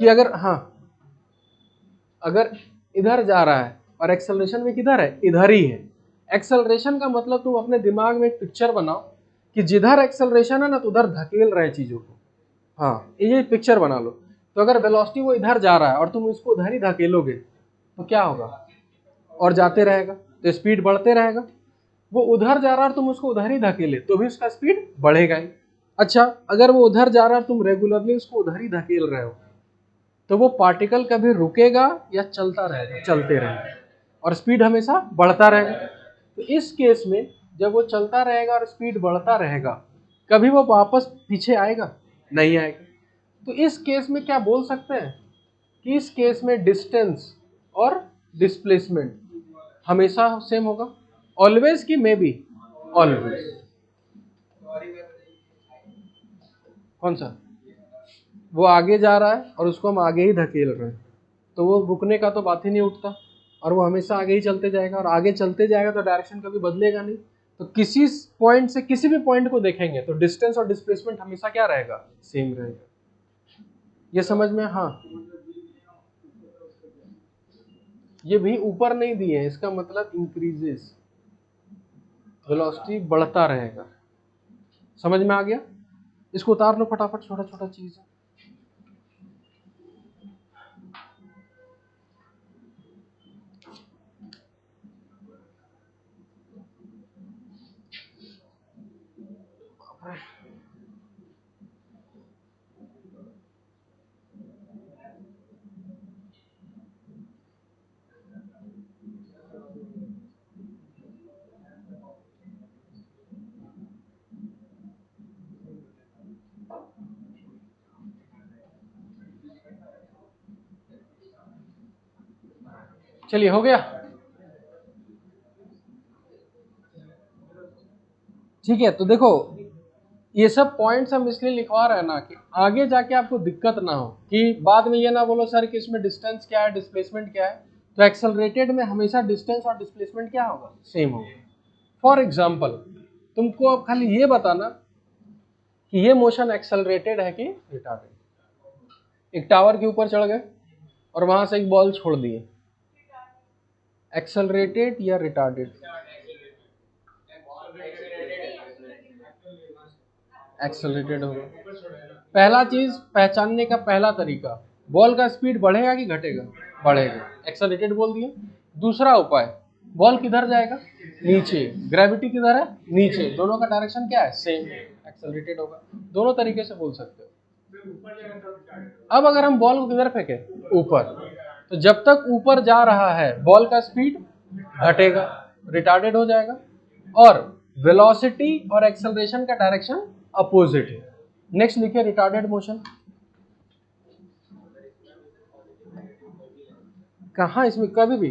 Speaker 1: कि अगर, हाँ, अगर इधर जा रहा है और एक्सेलरेशन भी किधर है? इधर ही है। एक्सेलरेशन का मतलब तुम अपने दिमाग में एक पिक्चर बनाओ कि जिधर एक्सेलरेशन है ना तो उधर धकेल रहे चीजों को। हाँ, ये पिक्चर बना लो। तो अगर वेलोसिटी वो इधर जा रहा है और तुम उसको उधर ही धकेलोगे तो क्या होगा? और जाते रहेगा तो स्पीड बढ़ते रहेगा। वो उधर जा रहा है और तुम उसको उधर ही धकेले तो भी उसका स्पीड बढ़ेगा ही। अच्छा, अगर वो उधर जा रहा है और तुम रेगुलरली उसको उधर ही धकेल रहे हो तो वो पार्टिकल कभी रुकेगा या चलता रहेगा? चलते रहेगा, और स्पीड हमेशा बढ़ता रहेगा। तो इस केस में जब वो चलता रहेगा और स्पीड बढ़ता रहेगा, कभी वो वापस पीछे आएगा? नहीं आएगा। तो इस केस में क्या बोल सकते हैं कि इस केस में डिस्टेंस और डिस्प्लेसमेंट हमेशा सेम होगा? ऑलवेज की मे बी? ऑलवेज। कौन सा? वो आगे जा रहा है और उसको हम आगे ही धकेल रहे हैं तो वो रुकने का तो बात ही नहीं उठता, और वो हमेशा आगे ही चलते जाएगा, और आगे चलते जाएगा तो डायरेक्शन कभी बदलेगा नहीं। तो किसी पॉइंट से किसी भी पॉइंट को देखेंगे तो डिस्टेंस और डिस्प्लेसमेंट हमेशा क्या रहेगा? सेम रहेगा। ये समझ में? हाँ, ये भी ऊपर नहीं दिए हैं, इसका मतलब इंक्रीजेस, वेलोसिटी बढ़ता रहेगा। समझ में आ गया? इसको उतार लो फटाफट, छोटा छोटा चीज है। चलिए, हो गया? ठीक है, तो देखो, ये सब पॉइंट्स हम इसलिए लिखवा रहे हैं ना कि आगे जाके आपको दिक्कत ना हो, कि बाद में ये ना बोलो सर कि इसमें डिस्टेंस क्या है, डिस्प्लेसमेंट क्या है। तो एक्सेलरेटेड में हमेशा डिस्टेंस और डिस्प्लेसमेंट क्या होगा? सेम होगा। फॉर एग्जाम्पल, तुमको अब खाली ये बताना कि ये मोशन एक्सेलरेटेड है कि रिटार्डेड। एक टावर के ऊपर चढ़ गए और वहां से एक बॉल छोड़ दिए, एक्सेलरेटेड या रिटार्डेड? एक्सेलरेटेड होगा। पहला चीज पहचानने का पहला तरीका, बॉल का स्पीड बढ़ेगा कि घटेगा? बढ़ेगा, एक्सेलरेटेड बोल दिया। दूसरा उपाय, बॉल किधर जाएगा? नीचे। ग्रेविटी किधर है? नीचे। दोनों का डायरेक्शन क्या है? सेम, एक्सेलरेटेड होगा। दोनों तरीके से बोल सकते हो। अब अगर हम बॉल को किधर फेंके? ऊपर, तो जब तक ऊपर जा रहा है बॉल का स्पीड घटेगा, रिटार्डेड हो जाएगा। और वेलोसिटी और एक्सेलरेशन का डायरेक्शन अपोजिट है। नेक्स्ट लिखिए रिटार्डेड मोशन। कहाँ इसमें कभी भी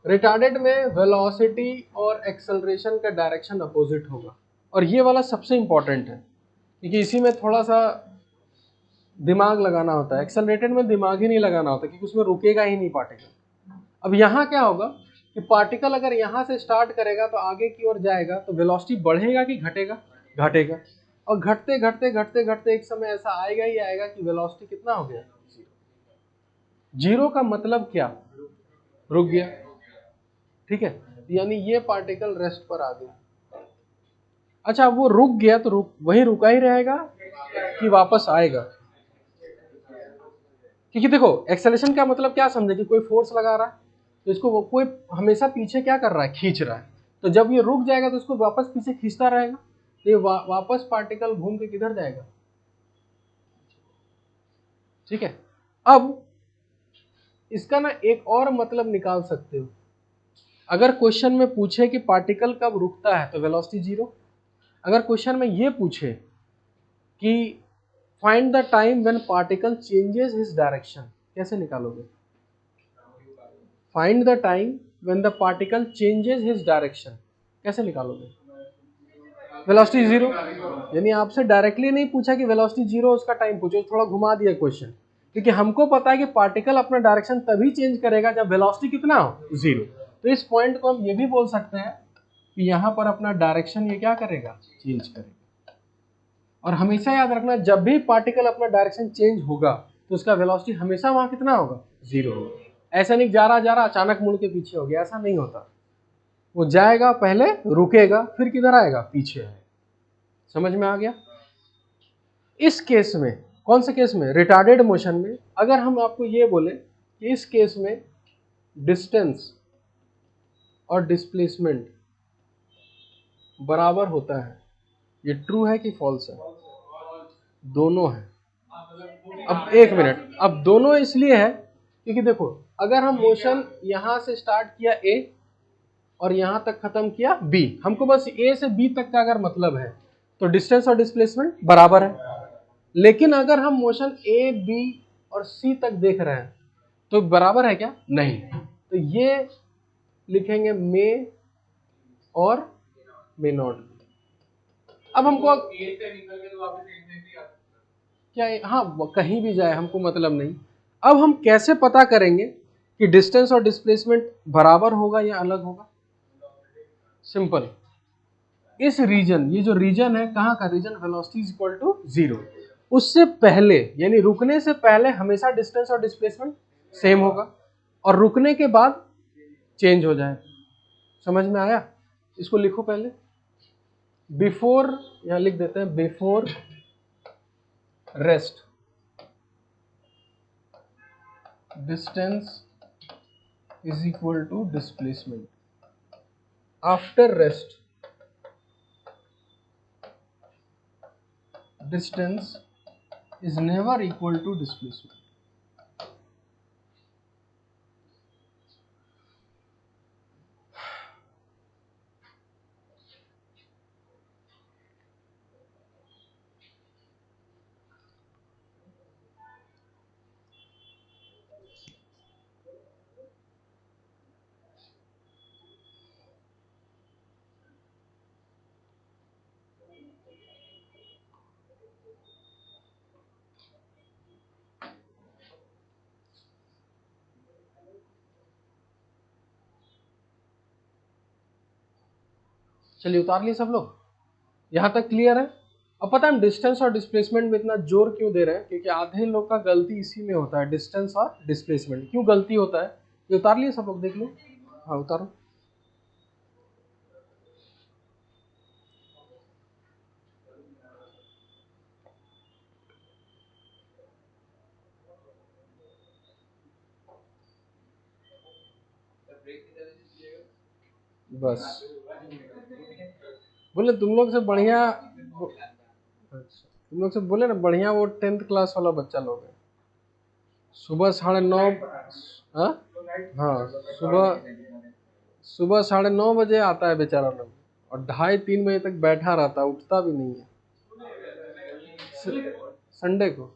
Speaker 1: रिटार्डेड में वेलोसिटी और एक्सेलरेशन का डायरेक्शन अपोजिट होगा। और ये वाला सबसे इंपॉर्टेंट है क्योंकि इसी में थोड़ा सा दिमाग लगाना होता है। एक्सेलरेटेड में दिमाग ही नहीं लगाना होता क्योंकि उसमें रुकेगा ही नहीं पार्टिकल। अब यहाँ क्या होगा कि पार्टिकल अगर यहाँ से स्टार्ट करेगा तो आगे की ओर जाएगा, तो वेलोसिटी बढ़ेगा कि घटेगा? घटेगा। और घटते घटते घटते घटते एक समय ऐसा आएगा ही आएगा कि वेलोसिटी कितना हो गया? जीरो का मतलब क्या? रुक गया। ठीक है, यानी ये पार्टिकल रेस्ट पर आ गया। अच्छा, वो रुक गया तो वहीं रुका ही रहेगा कि वापस आएगा? क्योंकि देखो एक्सेलरेशन का मतलब क्या समझे कि कोई फोर्स लगा रहा है तो इसको वो कोई हमेशा पीछे क्या कर रहा है? खींच रहा है। तो जब ये रुक जाएगा तो इसको वापस पीछे खींचता रहेगा, तो ये वापस पार्टिकल घूम के किधर जाएगा? ठीक है। अब इसका ना एक और मतलब निकाल सकते हो। अगर क्वेश्चन में पूछे कि पार्टिकल कब रुकता है तो वेलोसिटी जीरो। अगर क्वेश्चन में ये पूछे कि find the time when particle changes his direction, कैसे निकालोगे? Find the time when the particle changes his direction, कैसे निकालोगे? Velocity zero. यानी आपसे डायरेक्टली नहीं पूछा कि वेलोसिटी जीरो, उसका टाइम पूछो, थोड़ा घुमा दिया क्वेश्चन। क्योंकि हमको पता है कि पार्टिकल अपना डायरेक्शन तभी चेंज करेगा जब वेलोसिटी कितना हो? जीरो। तो इस पॉइंट को हम ये भी बोल सकते हैं कि यहाँ पर अपना डायरेक्शन ये क्या करेगा? चेंज करेगा। और हमेशा याद रखना, जब भी पार्टिकल अपना डायरेक्शन चेंज होगा तो उसका वेलोसिटी हमेशा वहां कितना होगा? जीरो होगा। ऐसा नहीं जा रहा अचानक मुड़ के पीछे हो गया, ऐसा नहीं होता। वो जाएगा, पहले रुकेगा, फिर किधर आएगा? पीछे आएगा। समझ में आ गया? इस केस में, कौन से केस में? रिटार्डेड मोशन में। अगर हम आपको ये बोले कि इस केस में डिस्टेंस और डिस्प्लेसमेंट बराबर होता है, ये ट्रू है कि फॉल्स है? दोनों है। अब एक मिनट, अब दोनों इसलिए है क्योंकि देखो, अगर हम मोशन यहां से स्टार्ट किया ए और यहां तक खत्म किया बी, हमको बस ए से बी तक का अगर मतलब है तो डिस्टेंस और डिस्प्लेसमेंट बराबर है। लेकिन अगर हम मोशन ए बी और सी तक देख रहे हैं तो बराबर है क्या? नहीं। तो ये लिखेंगे मे और मे नॉट। अब हमको क्या, हाँ कहीं भी जाए हमको मतलब नहीं। अब हम कैसे पता करेंगे कि डिस्टेंस और डिस्प्लेसमेंट बराबर होगा या अलग होगा? सिंपल, इस रीजन, ये जो रीजन है, कहाँ का reason? Velocity is equal to zero. उससे पहले यानी रुकने से पहले हमेशा डिस्टेंस और डिस्प्लेसमेंट सेम होगा और रुकने के बाद चेंज हो जाए। समझ में आया? इसको लिखो पहले, बिफोर, यहां लिख देते हैं before rest distance is equal to displacement, after rest distance is never equal to displacement. चलिए उतार लिए सब लोग, यहाँ तक क्लियर है। अब पता है हम डिस्टेंस और डिस्प्लेसमेंट में इतना जोर क्यों दे रहे हैं, क्योंकि आधे लोग का गलती इसी में होता है, डिस्टेंस और डिस्प्लेसमेंट। क्यों गलती होता है, ये उतार लिए सब लोग, देख लो। हाँ उतारो। बस बोले तुम लोग से बढ़िया, अच्छा तुम लोग से बोले ना बढ़िया वो 10th क्लास वाला बच्चा लोग है। सुबह 9:30, हाँ हाँ, सुबह सुबह 9:30 बजे आता है बेचारा लोग, और 2:30-3 बजे तक बैठा रहता है, उठता भी नहीं है। संडे को,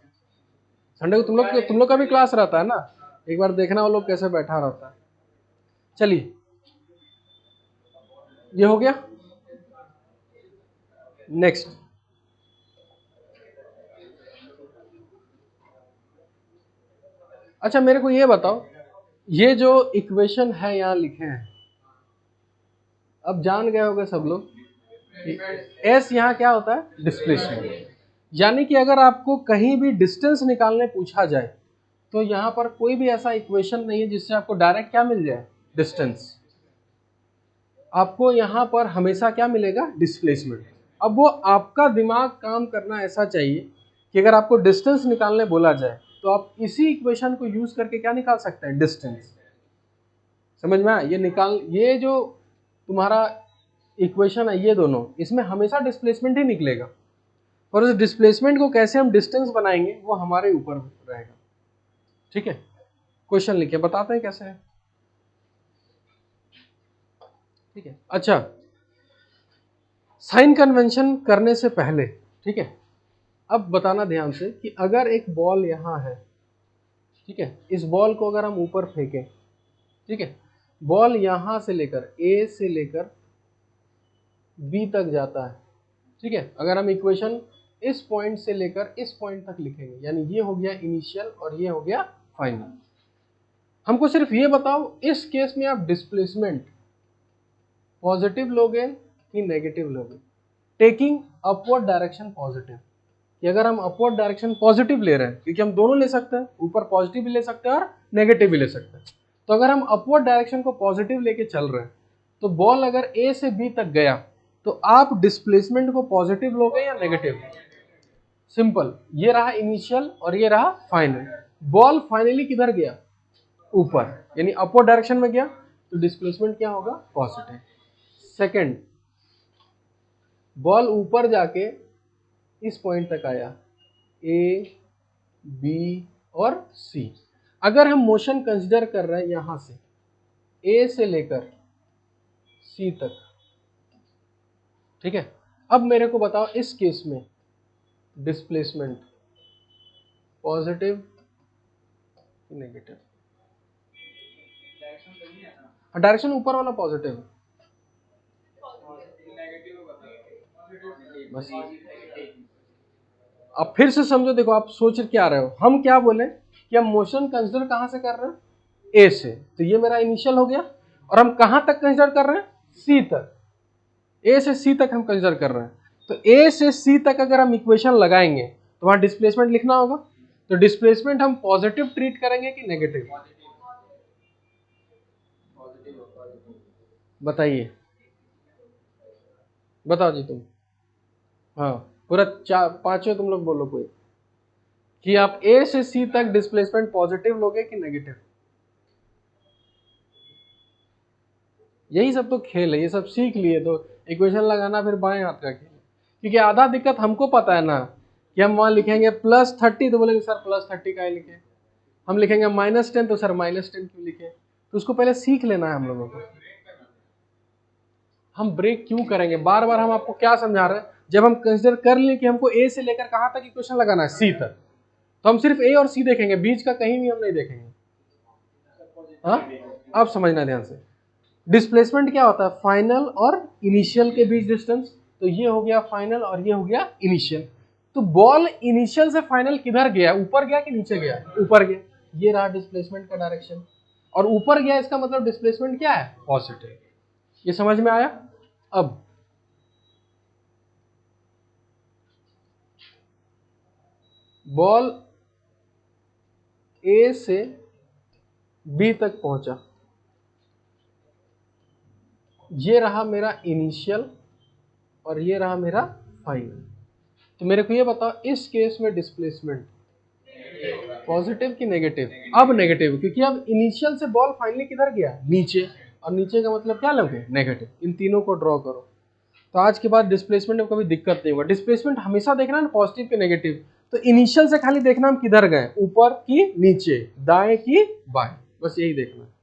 Speaker 1: संडे को तुम लोग का भी क्लास रहता है ना, एक बार देखना वो लोग कैसे बैठा रहता है। चलिए ये हो गया। नेक्स्ट, अच्छा मेरे को ये बताओ, ये जो इक्वेशन है यहाँ लिखे हैं, अब जान गए होंगे सब लोग कि एस यहाँ क्या होता है, डिस्प्लेसमेंट। यानी कि अगर आपको कहीं भी डिस्टेंस निकालने पूछा जाए तो यहाँ पर कोई भी ऐसा इक्वेशन नहीं है जिससे आपको डायरेक्ट क्या मिल जाए, डिस्टेंस। आपको यहाँ पर हमेशा क्या मिलेगा, डिस्प्लेसमेंट। अब वो आपका दिमाग काम करना ऐसा चाहिए कि अगर आपको डिस्टेंस निकालने बोला जाए तो आप इसी इक्वेशन को यूज करके क्या निकाल सकते हैं, डिस्टेंस। समझ में आया, ये जो तुम्हारा इक्वेशन है ये दोनों, इसमें हमेशा डिस्प्लेसमेंट ही निकलेगा, और उस डिस्प्लेसमेंट को कैसे हम डिस्टेंस बनाएंगे वो हमारे ऊपर रहेगा। ठीक है, क्वेश्चन लिखिए, बताते हैं कैसे है। ठीक है, अच्छा साइन कन्वेंशन करने से पहले, ठीक है, अब बताना ध्यान से कि अगर एक बॉल यहाँ है, ठीक है, इस बॉल को अगर हम ऊपर फेंकें, ठीक है, बॉल यहाँ से लेकर ए से लेकर बी तक जाता है, ठीक है। अगर हम इक्वेशन इस पॉइंट से लेकर इस पॉइंट तक लिखेंगे, यानी ये हो गया इनिशियल और ये हो गया फाइनल। हमको सिर्फ ये बताओ इस केस में आप डिस्प्लेसमेंट पॉजिटिव लोगे कि नेगेटिव लोगे, टेकिंग अपवर्ड डायरेक्शन पॉजिटिव। कि अगर हम अपवर्ड डायरेक्शन पॉजिटिव ले रहे हैं, क्योंकि हम दोनों ले सकते हैं, ऊपर पॉजिटिव भी ले सकते हैं और नेगेटिव भी ले सकते हैं, तो अगर हम अपवर्ड डायरेक्शन को पॉजिटिव लेके चल रहे हैं तो बॉल अगर ए से बी तक गया तो आप डिस्प्लेसमेंट को पॉजिटिव लोगे या नेगेटिव। सिंपल, ये रहा इनिशियल और ये रहा फाइनल। बॉल फाइनली किधर गया, ऊपर, यानी अपवर्ड डायरेक्शन में गया, तो डिस्प्लेसमेंट क्या होगा, पॉजिटिव। सेकंड, बॉल ऊपर जाके इस पॉइंट तक आया, ए बी और सी। अगर हम मोशन कंसीडर कर रहे हैं यहां से ए से लेकर सी तक, ठीक है। अब मेरे को बताओ इस केस में डिस्प्लेसमेंट पॉजिटिव नेगेटिव। डायरेक्शन ऊपर वाला पॉजिटिव है, बस। अब फिर से समझो, देखो आप सोच के आ रहे हो, हम क्या बोले कि हम मोशन कंसीडर कहां से कर रहे हैं, ए से, तो ये मेरा इनिशियल हो गया, और हम कहां तक कंसीडर कर रहे हैं, सी तक। ए से सी तक हम कंसीडर कर रहे हैं, तो ए से सी तक अगर हम इक्वेशन लगाएंगे तो वहां डिस्प्लेसमेंट लिखना होगा। तो डिस्प्लेसमेंट हम पॉजिटिव ट्रीट करेंगे कि नेगेटिव, बताइए, बताओ जी तुम। हाँ पूरा पांचों तुम लोग बोलो कोई, कि आप ए से सी तक डिस्प्लेसमेंट पॉजिटिव लोगे कि नेगेटिव। यही सब तो खेल है, ये सब सीख लिए तो इक्वेशन लगाना फिर बाएं हाथ का खेल। क्योंकि आधा दिक्कत हमको पता है ना, कि हम वहां लिखेंगे +30 तो बोलेंगे सर +30 का ही लिखे, हम लिखेंगे -10 तो सर -10 क्यों लिखे, तो उसको पहले सीख लेना है हम लोगों को। हम ब्रेक क्यों करेंगे, बार बार हम आपको क्या समझा रहे हैं, जब हम कंसिडर कर लें कि हमको ए से लेकर कहां तक इक्वेशन लगाना है, सी तक, तो हम सिर्फ ए और सी देखेंगे, बीच का कहीं भी हम नहीं देखेंगे। हाँ आप समझना ध्यान से, डिस्प्लेसमेंट क्या होता है, फाइनल और इनिशियल के बीच डिस्टेंस। तो ये हो गया फाइनल और ये हो गया इनिशियल। तो बॉल इनिशियल से फाइनल किधर गया, ऊपर गया कि नीचे गया, ऊपर गया, ये रहा डिस्प्लेसमेंट का डायरेक्शन। और ऊपर गया इसका मतलब डिस्प्लेसमेंट क्या है, पॉजिटिव। ये समझ में आया। अब बॉल ए से बी तक पहुंचा, ये रहा मेरा इनिशियल और ये रहा मेरा फाइनल। तो मेरे को ये बताओ इस केस में डिस्प्लेसमेंट पॉजिटिव कि नेगेटिव? अब नेगेटिव, क्योंकि अब इनिशियल से बॉल फाइनली किधर गया? नीचे, और नीचे का मतलब क्या लोगे? नेगेटिव। इन तीनों को ड्रॉ करो। तो आज के बाद डिस्प्लेसमेंट में कभी दिक्कत नहीं होगा। डिस्प्लेसमेंट हमेशा देखना है पॉजिटिव कि नेगेटिव। तो इनिशियल से खाली देखना हम किधर गए, ऊपर की नीचे, दाएं की बाएं, बस यही देखना है।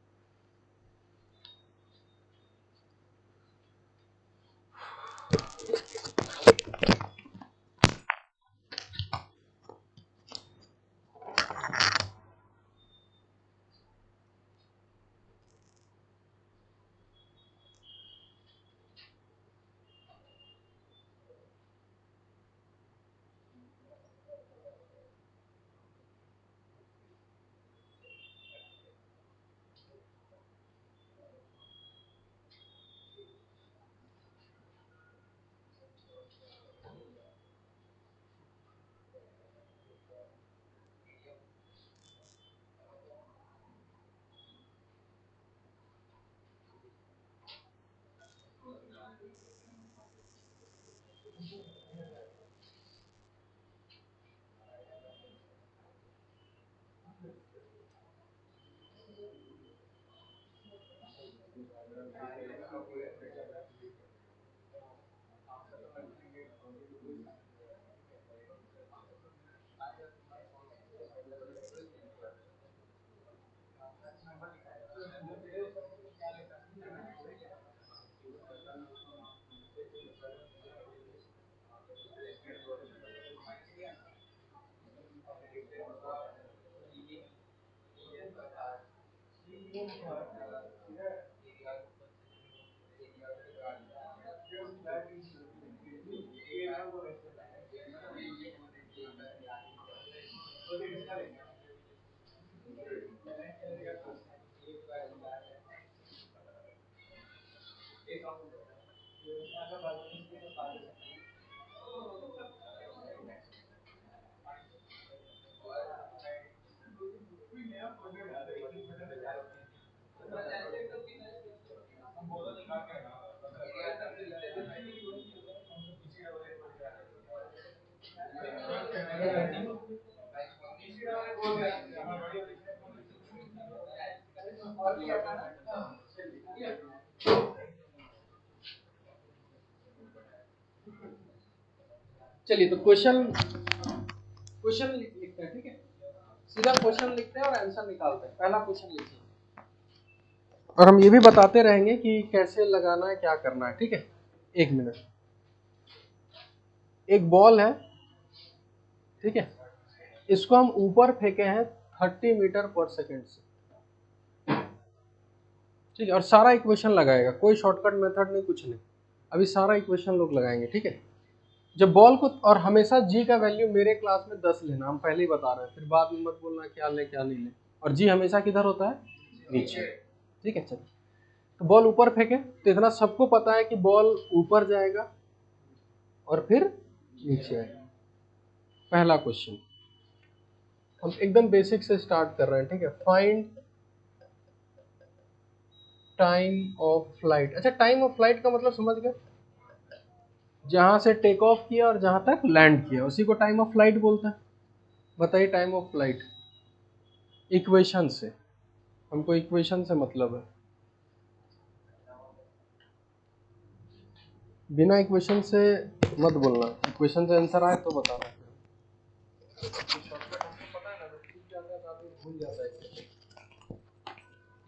Speaker 1: चलिए तो क्वेश्चन लिखते हैं, ठीक है? सीधा क्वेश्चन लिखते हैं और आंसर निकालते हैं। पहला क्वेश्चन लिखिए, और हम ये भी बताते रहेंगे कि कैसे लगाना है, क्या करना है, ठीक है? 1 मिनट। एक बॉल है, ठीक है? इसको हम ऊपर फेंके हैं 30 मीटर पर सेकेंड से, ठीक है? और सारा इक्वेशन लगाएगा, कोई शॉर्टकट मेथड नहीं, कुछ नहीं। अभी सारा इक्वेशन लोग लगाएंगे, ठीक है? जब बॉल को, और हमेशा जी का वैल्यू मेरे क्लास में 10 लेना, हम पहले ही बता रहे हैं, फिर बाद में मत बोलना क्या ले क्या नहीं ले। और जी हमेशा किधर होता है? नीचे, ठीक है? चलिए, तो बॉल ऊपर फेंके तो इतना सबको पता है कि बॉल ऊपर जाएगा और फिर नीचे आएगा। पहला क्वेश्चन हम एकदम बेसिक से स्टार्ट कर रहे हैं, ठीक है? Find time of flight. अच्छा, टाइम ऑफ फ्लाइट का मतलब समझ गए? जहां से टेक ऑफ किया और जहां तक लैंड किया उसी को टाइम ऑफ फ्लाइट बोलते हैं। बताइए टाइम ऑफ फ्लाइट। इक्वेशन से, हमको इक्वेशन से मतलब है। बिना इक्वेशन से मत बोलना, इक्वेशन से आंसर आए तो बताना। शॉर्टकट हमको पता है ना, जब सीख जाता है तो आदमी भूल जाता है।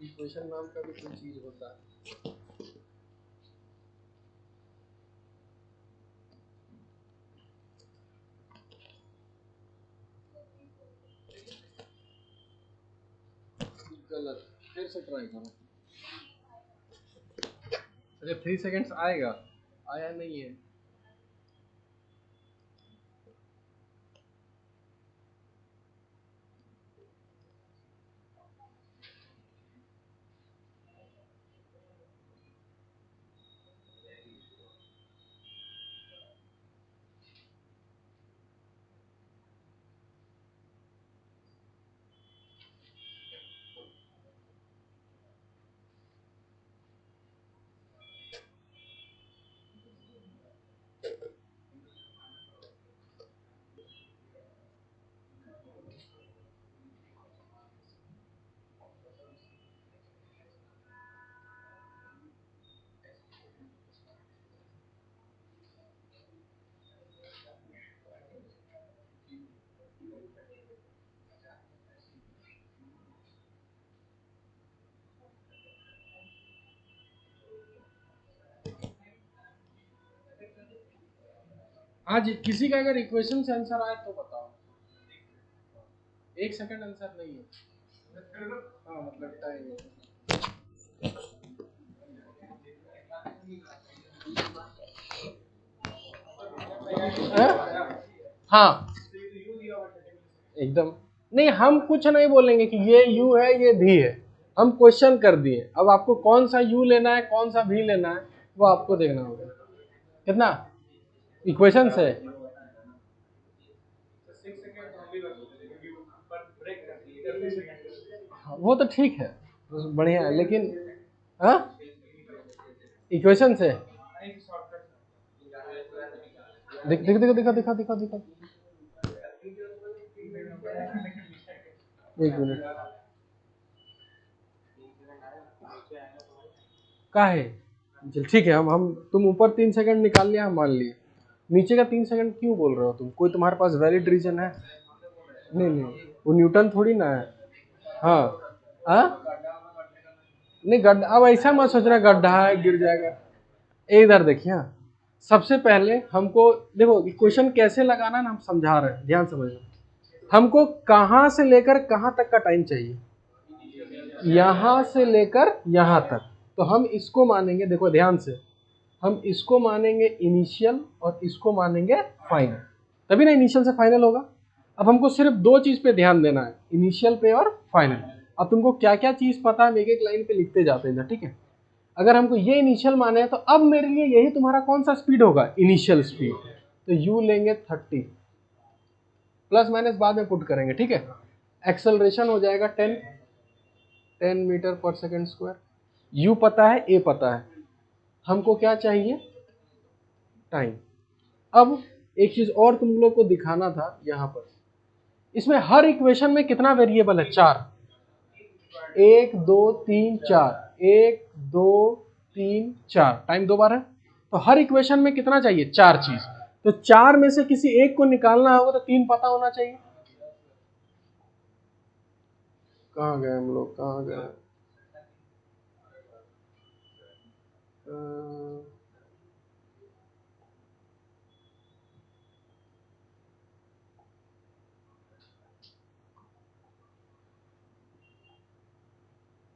Speaker 1: इक्वेशन नाम का भी कोई चीज होता है। गलत, फिर से ट्राई करो। अच्छा 3 सेकेंड्स आएगा, आया नहीं है। हाँ जी, किसी का अगर इक्वेशन से आंसर आए तो बताओ। 1 सेकंड आंसर नहीं है। हाँ मतलब टाइम है। हाँ एकदम नहीं, हम कुछ नहीं बोलेंगे कि ये यू है ये भी है, हम क्वेश्चन कर दिए। अब आपको कौन सा यू लेना है कौन सा भी लेना है वो आपको देखना होगा। कितना इक्वेशन से? हाँ, वो तो ठीक है, बढ़िया है, लेकिन हाँ इक्वेशन से दिख दिख दिख दिखा दिखा दिखा दिखा। एक मिनट का है। चल ठीक है, हम तुम ऊपर 3 सेकंड निकाल लिया, हम मान लिए। नीचे का 3 सेकंड क्यों बोल रहे हो तुम? कोई तुम्हारे पास वैलिड रीजन है? नहीं नहीं, वो न्यूटन थोड़ी ना है। हाँ हाँ नहीं, गड्ढा अब ऐसा मत सोचना गड्ढा है गिर जाएगा। इधर देखिए, हाँ सबसे पहले हमको देखो क्वेश्चन कैसे लगाना ना, हम समझा रहे हैं, ध्यान समझना। हमको कहां से लेकर कहां तक का टाइम चाहिए? यहां से लेकर यहां तक। तो हम इसको मानेंगे, देखो ध्यान से, हम इसको मानेंगे इनिशियल और इसको मानेंगे फाइनल, तभी ना इनिशियल से फाइनल होगा। अब हमको सिर्फ दो चीज पे ध्यान देना है, इनिशियल पे और फाइनल। अब तुमको क्या क्या चीज पता है, हम एक एक लाइन पे लिखते जाते हैं, ठीक है। अगर हमको ये इनिशियल माने हैं तो अब मेरे लिए यही तुम्हारा कौन सा स्पीड होगा, इनिशियल स्पीड। तो यू लेंगे 30, प्लस माइनस बाद में पुट करेंगे, ठीक है। एक्सेलरेशन हो जाएगा 10 मीटर पर सेकेंड स्क्वायर। यू पता है, ए पता है, हमको क्या चाहिए, टाइम। अब एक चीज और तुम लोग को दिखाना था यहाँ पर, इसमें हर इक्वेशन में कितना वेरिएबल है, 4। 1 2 3 4, 1 2 3 4, टाइम 2 बार है। तो हर इक्वेशन में कितना चाहिए, 4 चीज। तो 4 में से किसी एक को निकालना होगा तो 3 पता होना चाहिए। कहाँ गए हम लोग, कहाँ गए?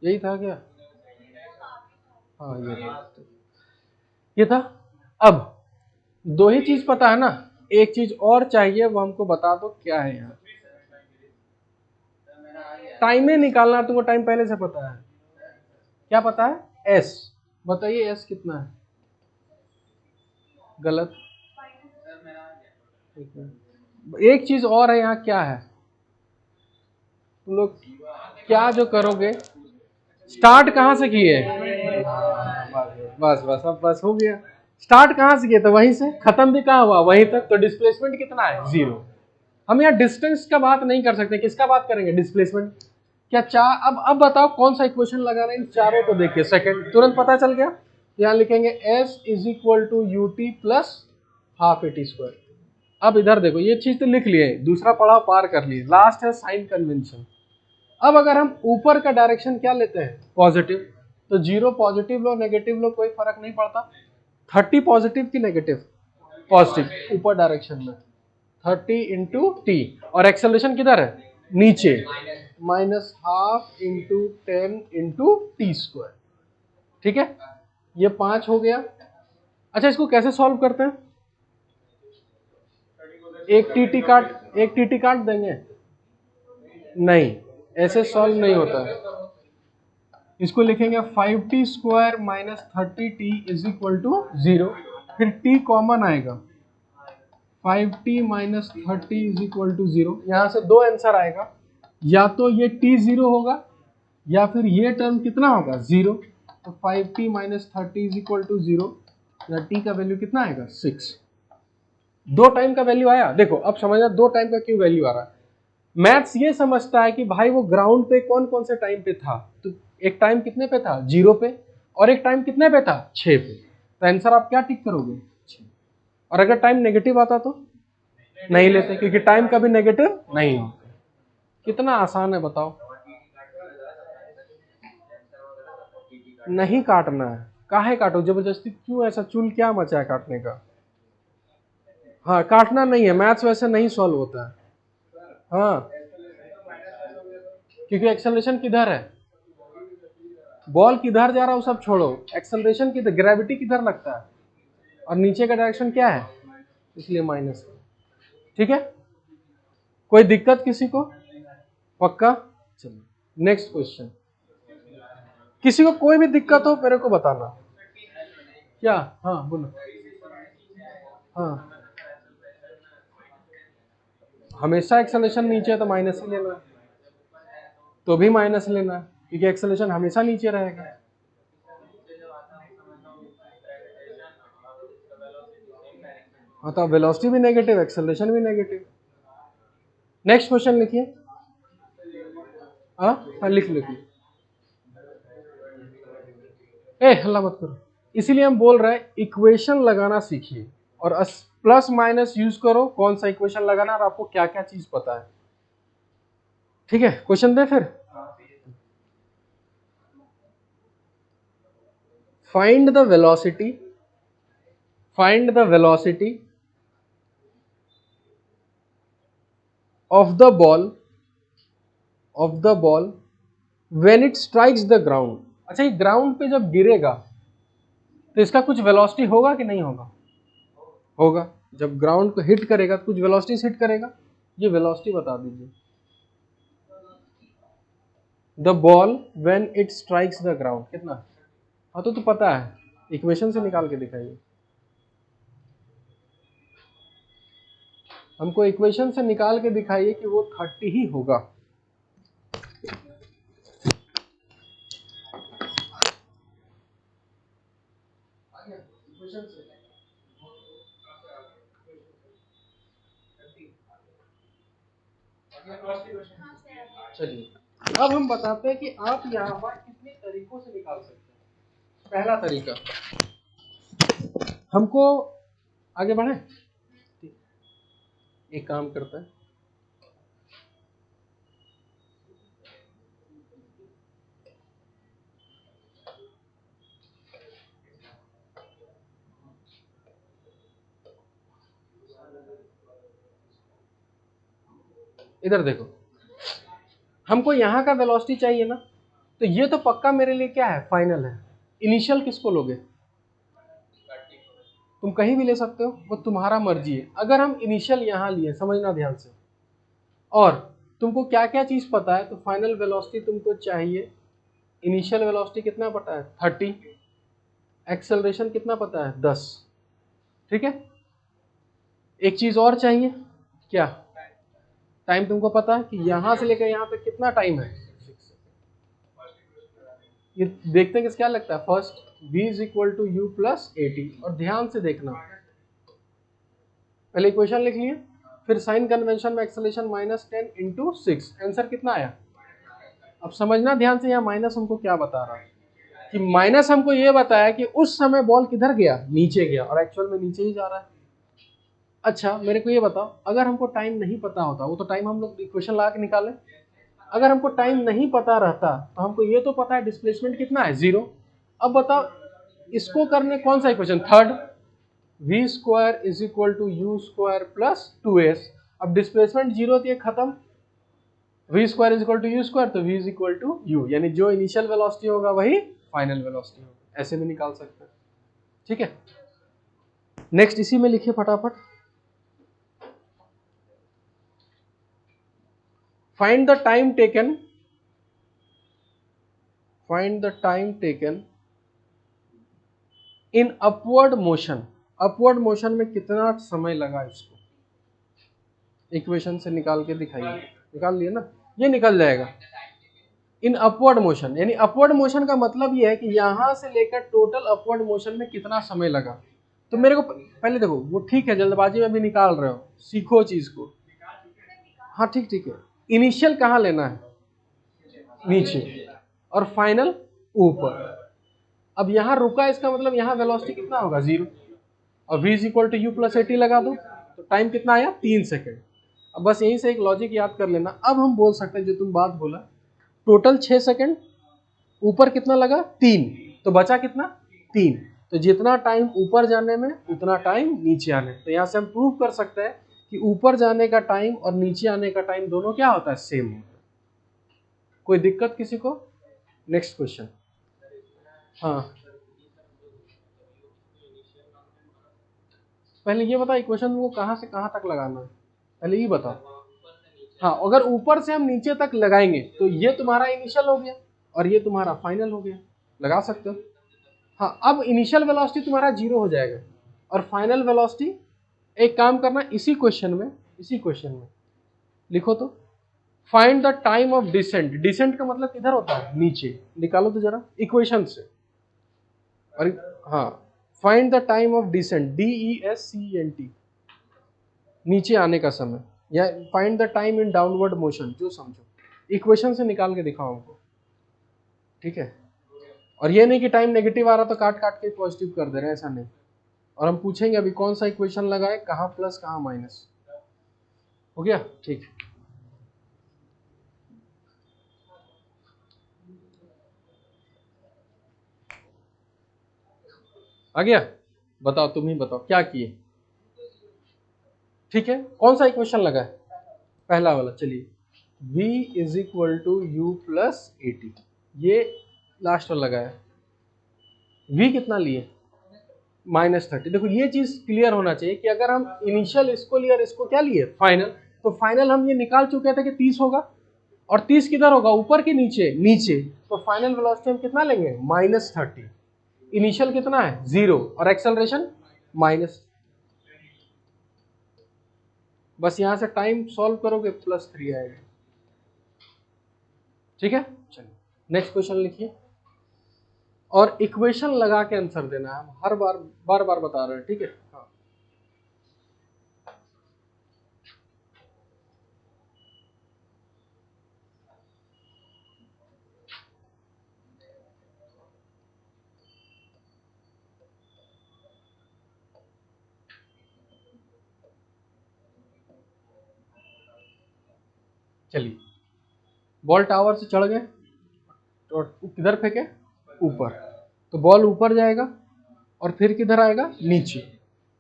Speaker 1: यही था क्या? हाँ ये था। अब दो ही चीज पता है ना, एक चीज और चाहिए, वो हमको बता दो क्या है। यहाँ टाइम में निकालना, तुमको टाइम पहले से पता है। क्या पता है? एस। बताइए एस कितना है? गलत। एक चीज और है यहाँ, क्या है? तुम लोग क्या जो करोगे, स्टार्ट कहाँ से किए? बस बस अब बस हो गया। स्टार्ट कहाँ से किए? तो वहीं से। खत्म भी कहाँ हुआ? वहीं तक। तो डिस्प्लेसमेंट कितना है? 0। हम यहाँ डिस्टेंस का बात नहीं कर सकते, किसका बात करेंगे? डिस्प्लेसमेंट। क्या चार? अब बताओ कौन सा इक्वेशन लगा रहे हैं, इन चारों को देखिए, सेकंड तुरंत पता चल गया। यहाँ लिखेंगे s is equal to u t plus half a t square. अब इधर देखो, ये चीज तो लिख लिए, दूसरा पड़ाव पार कर लिए, लास्ट है साइन कन्वेंशन। अब अगर हम ऊपर का डायरेक्शन क्या लेते हैं, पॉजिटिव, तो 0 पॉजिटिव लो नेगेटिव लो कोई फर्क नहीं पड़ता। 30 पॉजिटिव की नेगेटिव? पॉजिटिव ऊपर डायरेक्शन में, 30 इंटू टी। और एक्सेलरेशन किधर है? नीचे, minus half into 10 into T square. ठीक है, ये 5 हो गया। अच्छा इसको कैसे सॉल्व करते हैं? एक टी टी काट देंगे? नहीं, ऐसे सॉल्व नहीं होता है। इसको लिखेंगे 5t square minus 30t is equal to 0। फिर t कॉमन आएगा, 5t minus 30 is equal to 0। यहां से दो आंसर आएगा, या तो ये t 0 होगा या फिर ये टर्म कितना होगा, 0। तो 5t minus 30 is equal to 0, या t का वैल्यू कितना आएगा, 6। दो टाइम का वैल्यू आया। देखो अब समझना दो टाइम का क्यों वैल्यू आ रहा है। मैथ्स ये समझता है कि भाई वो ग्राउंड पे कौन कौन से टाइम पे था, तो एक टाइम कितने पे था, 0 पे, और एक टाइम कितने पे था, 6 पे। तो आंसर आप क्या टिक करोगे, 6। और अगर टाइम नेगेटिव आता तो नहीं लेते, क्योंकि टाइम कभी नेगेटिव नहीं होता। कितना आसान है बताओ। नहीं काटना है, काहे काटो जबरदस्ती, क्यों ऐसा चूल क्या मचा है काटने का? हाँ काटना नहीं है, मैथ्स वैसे नहीं सॉल्व होता है। हाँ क्योंकि एक्सेलरेशन किधर है, बॉल किधर जा रहा है वो सब छोड़ो, एक्सेलरेशन किधर, ग्रेविटी किधर लगता है, और नीचे का डायरेक्शन क्या है, इसलिए माइनस। ठीक है, कोई दिक्कत किसी को? पक्का? चलिए नेक्स्ट क्वेश्चन। किसी को कोई भी दिक्कत हो मेरे को बताना। क्या? हाँ बोलो। हाँ हमेशा एक्सेलरेशन नीचे है तो माइनस ही लेना है, तो भी माइनस लेना है क्योंकि एक्सेलरेशन हमेशा नीचे रहेगा। हाँ तो वेलोसिटी भी नेगेटिव, एक्सेलरेशन भी नेगेटिव। नेक्स्ट क्वेश्चन लिखिए। हाँ लिख लिखिए। ए हल्ला मत करो। इसीलिए हम बोल रहे हैं इक्वेशन लगाना सीखिए और प्लस माइनस यूज करो, कौन सा इक्वेशन लगाना और आपको क्या क्या चीज पता है। ठीक है, क्वेश्चन दे फिर। Find the velocity, find the velocity of the ball, of the ball when it strikes the ground। अच्छा ये ग्राउंड पे जब गिरेगा तो इसका कुछ वेलोसिटी होगा कि नहीं होगा? होगा। जब ग्राउंड को हिट करेगा तो कुछ वेलोसिटी से हिट करेगा, ये वेलोसिटी बता दीजिए। The ball when it strikes the ground कितना? हाँ तो पता है, इक्वेशन से निकाल के दिखाइए। हमको इक्वेशन से निकाल के दिखाइए कि वो 30 ही होगा। चलिए अब हम बताते हैं कि आप यहाँ पर कितने तरीकों से निकाल सकते हैं। पहला तरीका, हमको आगे बढ़े, एक काम करता है, इधर देखो, हमको यहाँ का वेलोसिटी चाहिए ना, तो ये तो पक्का मेरे लिए क्या है, फाइनल है। इनिशियल किसको लोगे? तुम कहीं भी ले सकते हो, वो तुम्हारा मर्जी है। अगर हम इनिशियल यहाँ लिए, समझना ध्यान से, और तुमको क्या क्या चीज पता है, तो फाइनल वेलोसिटी तुमको चाहिए, इनिशियल वेलोसिटी कितना पता है 30, एक्सेलरेशन कितना पता है 10। ठीक है, एक चीज और चाहिए, क्या? टाइम तुमको पता है कि यहां से लेकर यहां तक कितना टाइम है, ये देखते हैं कि क्या लगता है। First v is equal to u plus 80, और ध्यान से देखना, पहले इक्वेशन लिख लिए, फिर साइन कन्वेंशन में एक्सेलरेशन माइनस 10 इंटू 6, आंसर कितना आया? अब समझना ध्यान से, यहाँ माइनस हमको क्या बता रहा है, कि माइनस हमको ये बताया कि उस समय बॉल किधर गया, नीचे गया, और एक्चुअल में नीचे ही जा रहा है। अच्छा मेरे को ये बताओ, अगर हमको टाइम नहीं पता होता, वो तो टाइम हम लोग इक्वेशन लगा के निकाले, अगर हमको टाइम नहीं पता रहता तो हमको ये तो पता है डिस्प्लेसमेंट कितना है 0। अब बताओ इसको करने कौन सा equation, third, v square is equal to u square plus 2s। अब डिस्प्लेसमेंट 0 थी, खत्म, v square is equal to u square, तो v is equal to u, यानी जो इनिशियल वेलोसिटी होगा वही फाइनल वेलोसिटी होगा। ऐसे भी निकाल सकते हैं। ठीक है, नेक्स्ट इसी में लिखिए फटाफट, find the time taken, find the time taken in upward motion, upward motion में कितना समय लगा इसको, इक्वेशन से निकाल के दिखाइए। निकाल लिए ना, ये निकल जाएगा। इन अपवर्ड मोशन, यानी अपवर्ड मोशन का मतलब ये है कि यहां से लेकर टोटल अपवर्ड मोशन में कितना समय लगा। तो मेरे को पहले देखो, वो ठीक है जल्दबाजी में भी निकाल रहे हो, सीखो चीज को। हाँ ठीक ठीक है, इनिशियल कहाँ लेना है, नीचे, और फाइनल ऊपर। अब यहाँ रुका, इसका मतलब यहाँ वेलोसिटी कितना होगा 0, और v is equal to u plus 80 लगा दो, तो टाइम कितना आया 3 सेकेंड। अब बस यहीं से एक लॉजिक याद कर लेना। अब हम बोल सकते हैं जो तुम बात बोला, टोटल 6 सेकेंड, ऊपर कितना लगा 3, तो बचा कितना 3, तो जितना टाइम ऊपर जाने में उतना टाइम नीचे आने में। तो यहाँ से हम प्रूव कर सकते हैं कि ऊपर जाने का टाइम और नीचे आने का टाइम दोनों क्या होता है, सेम होता है। कोई दिक्कत किसी को? Next question. हाँ, पहले ये बताओ इक्वेशन को कहाँ से कहाँ तक लगाना है, पहले ये बताओ। हाँ, अगर ऊपर से हम नीचे तक लगाएंगे तो ये तुम्हारा इनिशियल हो गया और ये तुम्हारा फाइनल हो गया, लगा सकते हो। हाँ, अब इनिशियल वेलोसिटी तुम्हारा 0 हो जाएगा और फाइनल वेलोसिटी, एक काम करना, इसी क्वेश्चन में लिखो तो, find the time of descent. Descent का मतलब किधर होता है, नीचे, निकालो तो जरा इक्वेशन से। और हाँ, find the time of descent, DESCENT, नीचे आने का समय, या find the time in downward motion, जो समझो, इक्वेशन से निकाल के दिखाओ हमको, ठीक है। और ये नहीं कि टाइम नेगेटिव आ रहा तो काट काट के पॉजिटिव कर दे रहे हैं, ऐसा नहीं। और हम पूछेंगे अभी कौन सा इक्वेशन लगाए, कहाँ प्लस कहाँ माइनस, हो गया, ठीक। आ गया, बताओ, तुम ही बताओ क्या किए। ठीक है, कौन सा इक्वेशन लगा है, पहला वाला, चलिए। v is equal to u plus a t, ये लास्ट वाला लगा है। v कितना लिए, -30। देखो ये चीज क्लियर होना चाहिए कि अगर हम इनिशियल इसको लिए और इसको क्या लिए, फाइनल, तो फाइनल हम ये निकाल चुके थे कि 30 होगा, और 30 किधर होगा, ऊपर के नीचे, नीचे। तो फाइनल वेलोसिटी हम कितना लेंगे, -30। इनिशियल कितना है, 0, और एक्सेलरेशन माइनस। बस यहां से टाइम सॉल्व करोगे +3 आएगा, ठीक है। चलिए नेक्स्ट क्वेश्चन लिखिए, और इक्वेशन लगा के आंसर देना है, हम हर बार बार बता रहे हैं, ठीक है। हाँ, चलिए, बॉल टावर से चढ़ गए तो किधर फेंके, ऊपर, तो बॉल ऊपर जाएगा और फिर किधर आएगा, नीचे।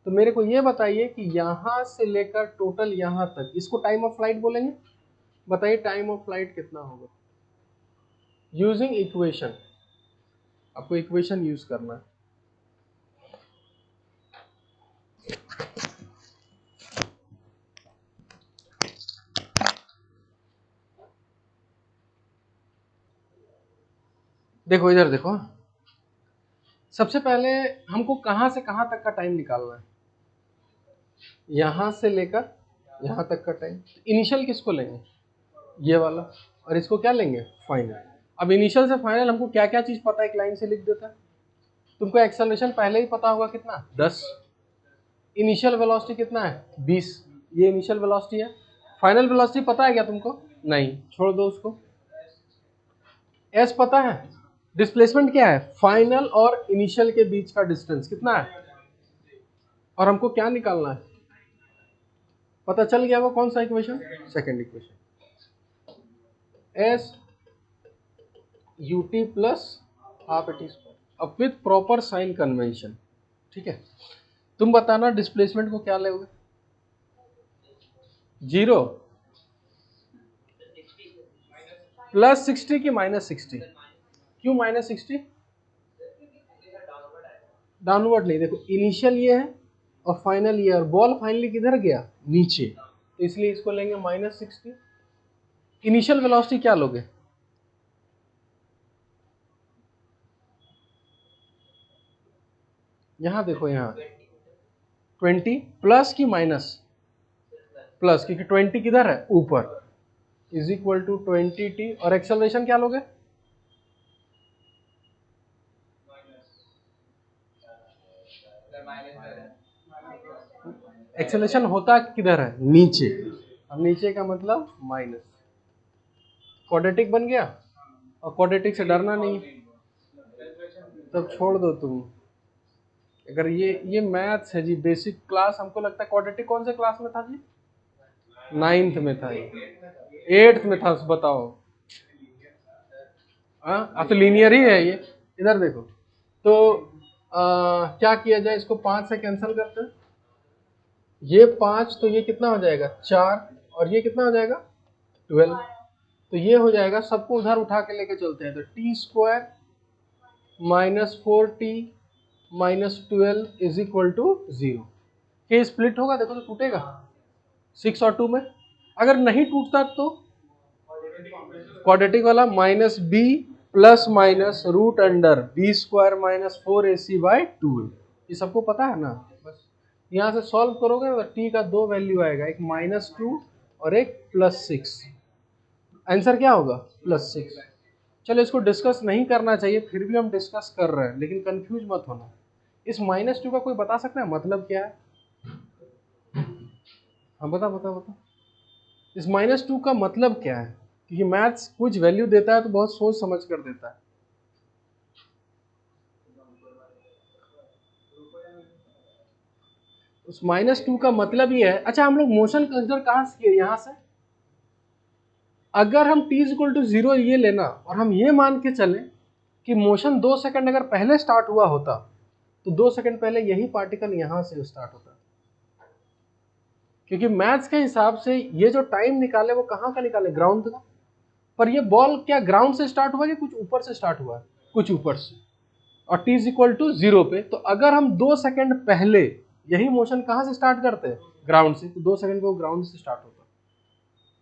Speaker 1: तो मेरे को ये बताइए कि यहां से लेकर टोटल यहां तक, इसको टाइम ऑफ फ्लाइट बोलेंगे। बताइए टाइम ऑफ फ्लाइट कितना होगा, यूजिंग इक्वेशन, आपको इक्वेशन यूज करना है। देखो इधर देखो, सबसे पहले हमको कहां से कहां तक का टाइम निकालना है, यहां से लेकर यहां तक का टाइम। इनिशियल किसको लेंगे, ये वाला, और इसको क्या लेंगे, फाइनल। अब इनिशियल से फाइनल हमको क्या क्या चीज पता है, एक लाइन से लिख देता है। तुमको एक्सेलरेशन पहले ही पता होगा कितना, 10। इनिशियल वेलोसिटी कितना है, 20, ये इनिशियल वेलोसिटी है। फाइनल वेलोसिटी पता है क्या तुमको, नहीं, छोड़ दो उसको। एस पता है, डिस्प्लेसमेंट क्या है, फाइनल और इनिशियल के बीच का डिस्टेंस कितना है, और हमको क्या निकालना है, पता चल गया वो कौन सा equation, second equation, S U t plus half a t square, अब विथ प्रॉपर साइन कन्वेंशन, ठीक है। तुम बताना डिस्प्लेसमेंट को क्या लोगे, 0, +60 की -60, क्यों -60, डाउनवर्ड नहीं, देखो इनिशियल ये है और फाइनल ये, और बॉल फाइनली किधर गया, नीचे, तो इसलिए इसको लेंगे -60। इनिशियल वेलोसिटी क्या लोगे, यहां देखो, यहाँ 20 प्लस की माइनस, प्लस, क्योंकि 20 किधर है, ऊपर, इज इक्वल टू 20t, और एक्सेलरेशन क्या लोगे, एक्सेलरेशन होता किधर है, नीचे, अब नीचे का मतलब माइनस, क्वाड्रेटिक बन गया, और क्वाड्रेटिक से डरना नहीं, तब छोड़ दो तुम। अगर ये मैथ्स है जी, बेसिक क्लास, हमको लगता है क्वाड्रेटिक कौन से क्लास में था जी, 9th में था, ये 8th में था, बताओ। हाँ, अब तो लीनियर ही है ये, इधर देखो, तो क्या किया जाए, इसको 5 से कैंसिल करते हैं। ये 5 तो ये कितना हो जाएगा 4, और ये कितना हो जाएगा 12। तो ये हो जाएगा, सबको उधर उठा के लेके चलते हैं, तो t square -4t -12 is equal to 0। ये स्प्लिट होगा, देखो तो टूटेगा 6 और 2 में। अगर नहीं टूटता तो क्वाड्रेटिक वाला -b plus minus root under b square -4ac/2। ये सबको पता है ना। बस यहाँ से सॉल्व करोगे तो t का दो वैल्यू आएगा, एक -2 और एक +6। आंसर क्या होगा +6। चलो इसको डिस्कस नहीं करना चाहिए, फिर भी हम डिस्कस कर रहे हैं, लेकिन कंफ्यूज मत होना। इस -2 का कोई बता सकता है मतलब क्या है? हाँ बता बता बता, इस -2 का मतलब क्या है? क्योंकि मैथ्स कुछ वैल्यू देता है तो बहुत सोच समझ कर देता है। उस -2 का मतलब ये है, अच्छा हम लोग मोशन कंसिडर कहाँ से किए, यहाँ से। अगर हम t = 0 ये लेना और हम ये मान के चले कि मोशन 2 सेकंड अगर पहले स्टार्ट हुआ होता तो 2 सेकंड पहले यही पार्टिकल यहाँ से स्टार्ट होता। क्योंकि मैथ्स के हिसाब से ये जो टाइम निकाले वो कहाँ का निकाले, ग्राउंड का। पर ये बॉल क्या ग्राउंड से स्टार्ट हुआ कि कुछ ऊपर से स्टार्ट हुआ? कुछ ऊपर से, और t = 0 पे। तो अगर हम 2 सेकंड पहले यही मोशन कहाँ से स्टार्ट करते हैं, ग्राउंड से, तो 2 सेकंड को ग्राउंड से स्टार्ट होता।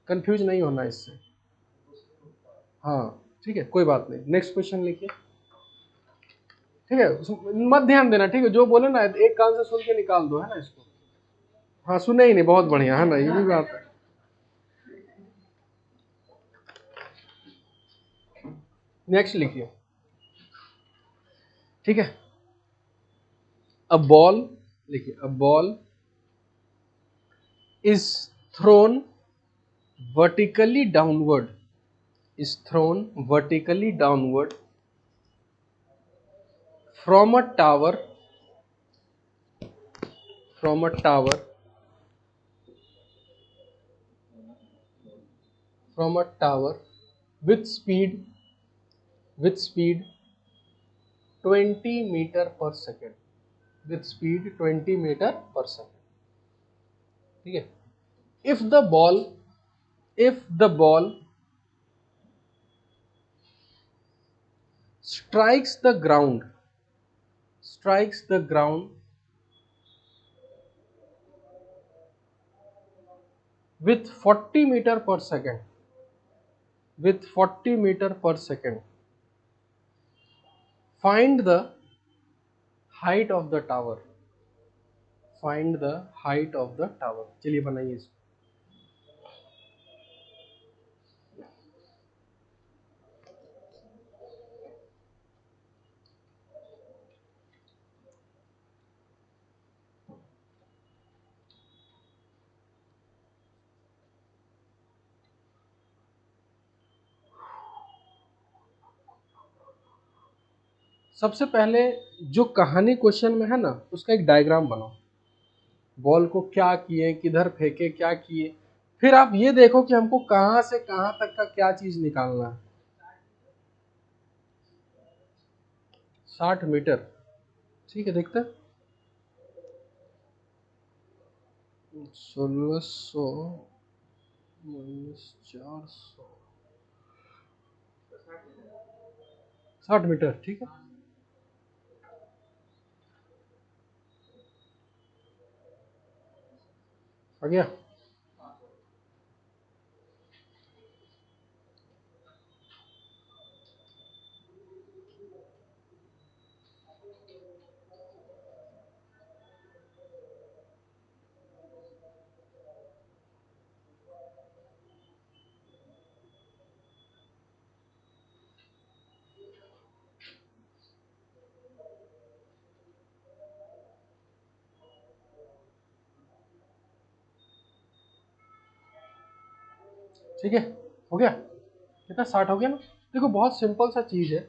Speaker 1: कंफ्यूज नहीं होना इससे। हाँ ठीक है, कोई बात नहीं, नेक्स्ट क्वेश्चन लिखिए। ठीक है, मत ध्यान देना, ठीक है, जो बोले ना एक कान से सुन के निकाल दो, है ना इसको। हाँ सुने ही नहीं, बहुत बढ़िया है ना, ये भी बात है। नेक्स्ट लिखिए। ठीक है, अ बॉल लिखिए, अ ball is throne vertically downward, is thrown vertically downward from a tower, from a tower, from a tower with speed, with speed 20 meter per second, with speed 20 meter per second। ठीक है, if the ball, if the ball strikes the ground, strikes the ground with 40 meter per second, with 40 meter per second, find the height of the tower, find the height of the tower। चलिए बनाइए इसको। सबसे पहले जो कहानी क्वेश्चन में है ना, उसका एक डायग्राम बनाओ। बॉल को क्या किए, किधर फेंके, क्या किए, फिर आप ये देखो कि हमको कहां से कहां तक का क्या चीज निकालना है। 60 मीटर, ठीक है, देखते हैं। 1600 - 400, 60 मीटर, ठीक है। आ गया। ठीक है, हो गया, कितना 60 हो गया ना। देखो बहुत सिंपल सा चीज है,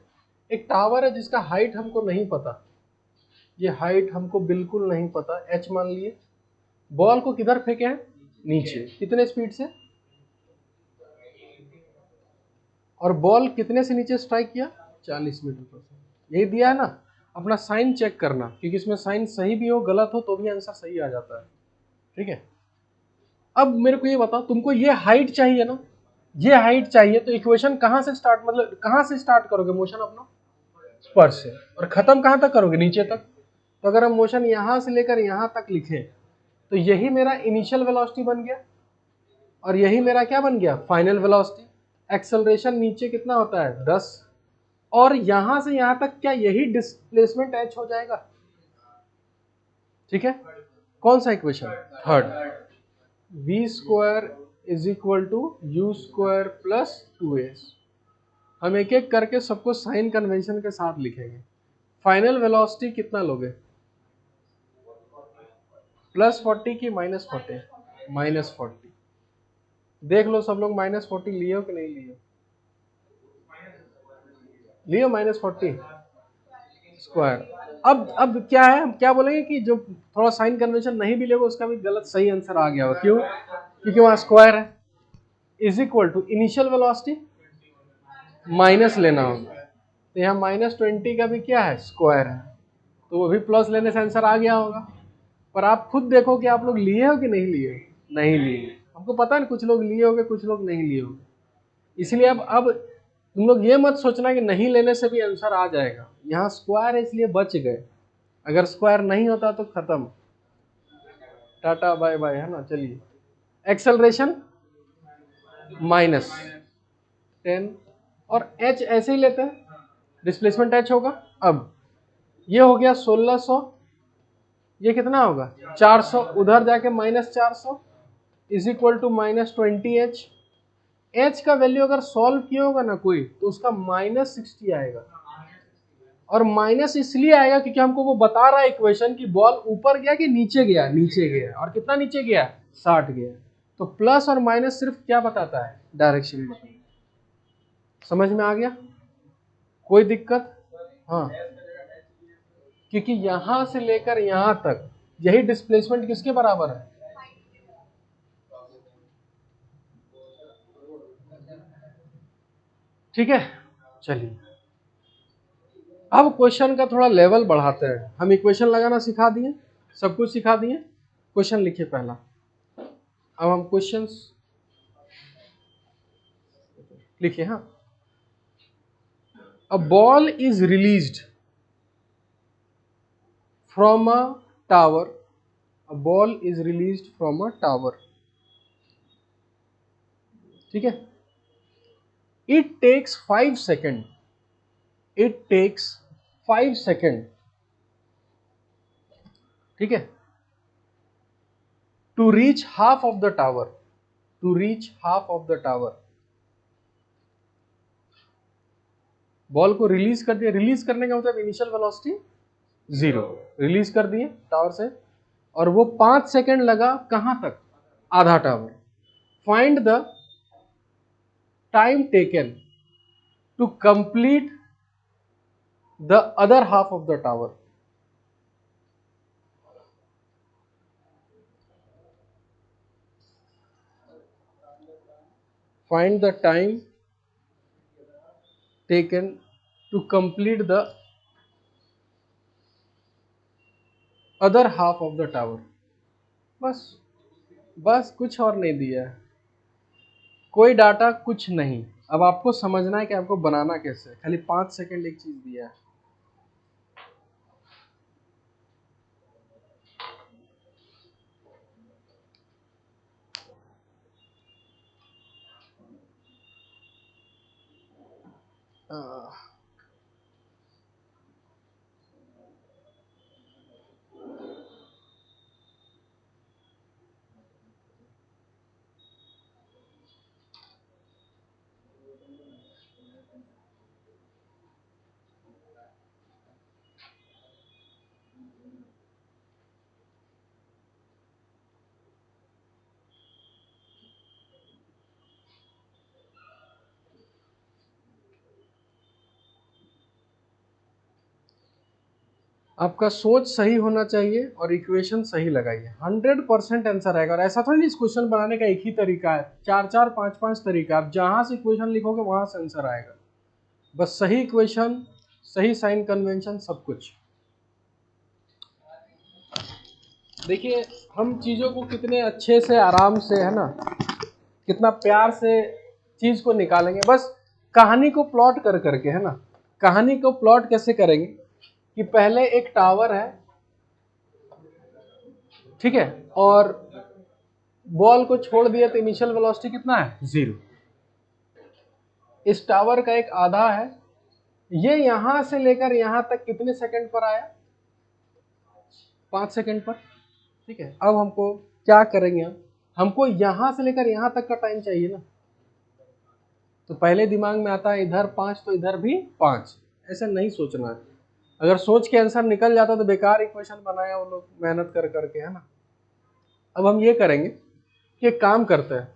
Speaker 1: एक टावर है जिसका हाइट हमको नहीं पता, ये हाइट हमको बिल्कुल नहीं पता, h मान लिए। बॉल को किधर फेंके हैं, नीचे, कितने स्पीड से, और बॉल कितने से नीचे स्ट्राइक किया, 40 मीटर पर सेकंड, यही दिया है ना। अपना साइन चेक करना, क्योंकि इसमें साइन सही भी हो गलत हो तो भी आंसर सही आ जाता है। ठीक है, अब मेरे को ये बताओ, तुमको ये हाइट चाहिए ना, ये हाइट चाहिए, तो इक्वेशन कहाँ से स्टार्ट, मतलब कहाँ से स्टार्ट करोगे मोशन अपना, स्पर्श से, और खत्म कहाँ तक करोगे, नीचे तक। तो अगर हम मोशन यहां से लेकर यहां तक लिखें तो यही मेरा इनिशियल वेलोसिटी बन गया और यही मेरा क्या बन गया, फाइनल वेलोसिटी। एक्सेलरेशन नीचे कितना होता है 10, और यहां से यहां तक क्या यही डिस्प्लेसमेंट h हो जाएगा। ठीक है, कौन सा equation, third, v square is equal to u square plus 2s। हम एक एक करके सबको साइन कन्वेंशन के साथ लिखेंगे। फाइनल वेलोसिटी कितना लोगे, +40 की -40, -40। देख लो सब लोग -40 लिए हो कि नहीं लिए, लियो -40 स्क्वायर। अब क्या है, हम क्या बोलेंगे कि जो थोड़ा साइन कन्वेंशन नहीं भी लेगा उसका भी गलत सही आंसर आ गया होगा। क्यों, क्योंकि वहां स्क्वायर है। Is equal to initial velocity minus लेना होगा, तो यहाँ -20 का भी क्या है, स्क्वायर है, तो वो भी प्लस लेने से आंसर आ गया होगा। पर आप खुद देखो कि आप लोग लिए हो कि नहीं लिए, नहीं लिए। हमको पता है कुछ लोग लिए होंगे कुछ लोग नहीं लिए होंगे, इसलिए अब तुम लोग ये मत सोचना कि नहीं लेने से भी आंसर आ जाएगा। यहाँ स्क्वायर है इसलिए बच गए, अगर स्क्वायर नहीं होता तो खत्म, टाटा बाय बाय, है ना। चलिए, एक्सेलरेशन -10 और h ऐसे ही लेते हैं, डिस्प्लेसमेंट h होगा। अब ये हो गया 1600, ये कितना होगा 400, उधर जाके -400 is equal to -20h। h का वैल्यू अगर सॉल्व किया होगा ना कोई तो उसका -60 आएगा, और माइनस इसलिए आएगा क्योंकि हमको वो बता रहा है इक्वेशन की बॉल ऊपर गया कि नीचे गया, नीचे गया, और कितना नीचे गया 60 गया। तो प्लस और माइनस सिर्फ क्या बताता है, डायरेक्शन बताता है। समझ में आ गया, कोई दिक्कत, हाँ, क्योंकि यहां से लेकर यहां तक यही डिस्प्लेसमेंट किसके बराबर है, ठीक है। चलिए, अब क्वेश्चन का थोड़ा लेवल बढ़ाते हैं। हम इक्वेशन लगाना सिखा दिए, सब कुछ सिखा दिए, क्वेश्चन लिखिए पहला। अब हम क्वेश्चंस लिखिए। हाँ, a ball is released from a tower, a ball is released from a tower, ठीक है। It takes 5 second, it takes 5 second, ठीक है, to reach half of the tower, to reach half of the tower. Ball को रिलीज कर दिया, रिलीज करने का मतलब इनिशियल वेलोसिटी 0, रिलीज कर दिए टावर से, और वो 5 सेकेंड लगा कहां तक, आधा tower. Find the time taken to complete the other half of the tower. Find the time taken to complete the other half of the tower। बस, बस कुछ और नहीं दिया है, कोई डाटा कुछ नहीं। अब आपको समझना है कि आपको बनाना कैसे है, खाली 5 सेकेंड एक चीज दिया है। आपका सोच सही होना चाहिए और इक्वेशन सही लगाइए, 100% आंसर आएगा। और ऐसा थोड़ी नहीं इस क्वेश्चन बनाने का एक ही तरीका है, 4-4 5-5 तरीका, आप जहां से इक्वेशन लिखोगे वहां से आंसर आएगा। बस सही इक्वेशन, सही साइन कन्वेंशन, सब कुछ। देखिए हम चीज़ों को कितने अच्छे से आराम से, है ना, कितना प्यार से चीज़ को निकालेंगे, बस कहानी को प्लॉट कर करके, है ना। कहानी को प्लॉट कैसे करेंगे कि पहले एक टावर है, ठीक है, और बॉल को छोड़ दिया तो इनिशियल वेलोसिटी कितना है, 0। इस टावर का एक आधा है, ये यहां से लेकर यहां तक कितने सेकंड पर आया, 5 सेकंड पर, ठीक है। अब हमको क्या करेंगे, हमको यहां से लेकर यहां तक का टाइम चाहिए ना, तो पहले दिमाग में आता है इधर 5 तो इधर भी 5, ऐसा नहीं सोचना है। अगर सोच के आंसर निकल जाता तो बेकार इक्वेशन बनाया वो लोग मेहनत कर करके, है ना। अब हम ये करेंगे कि एक काम करते हैं,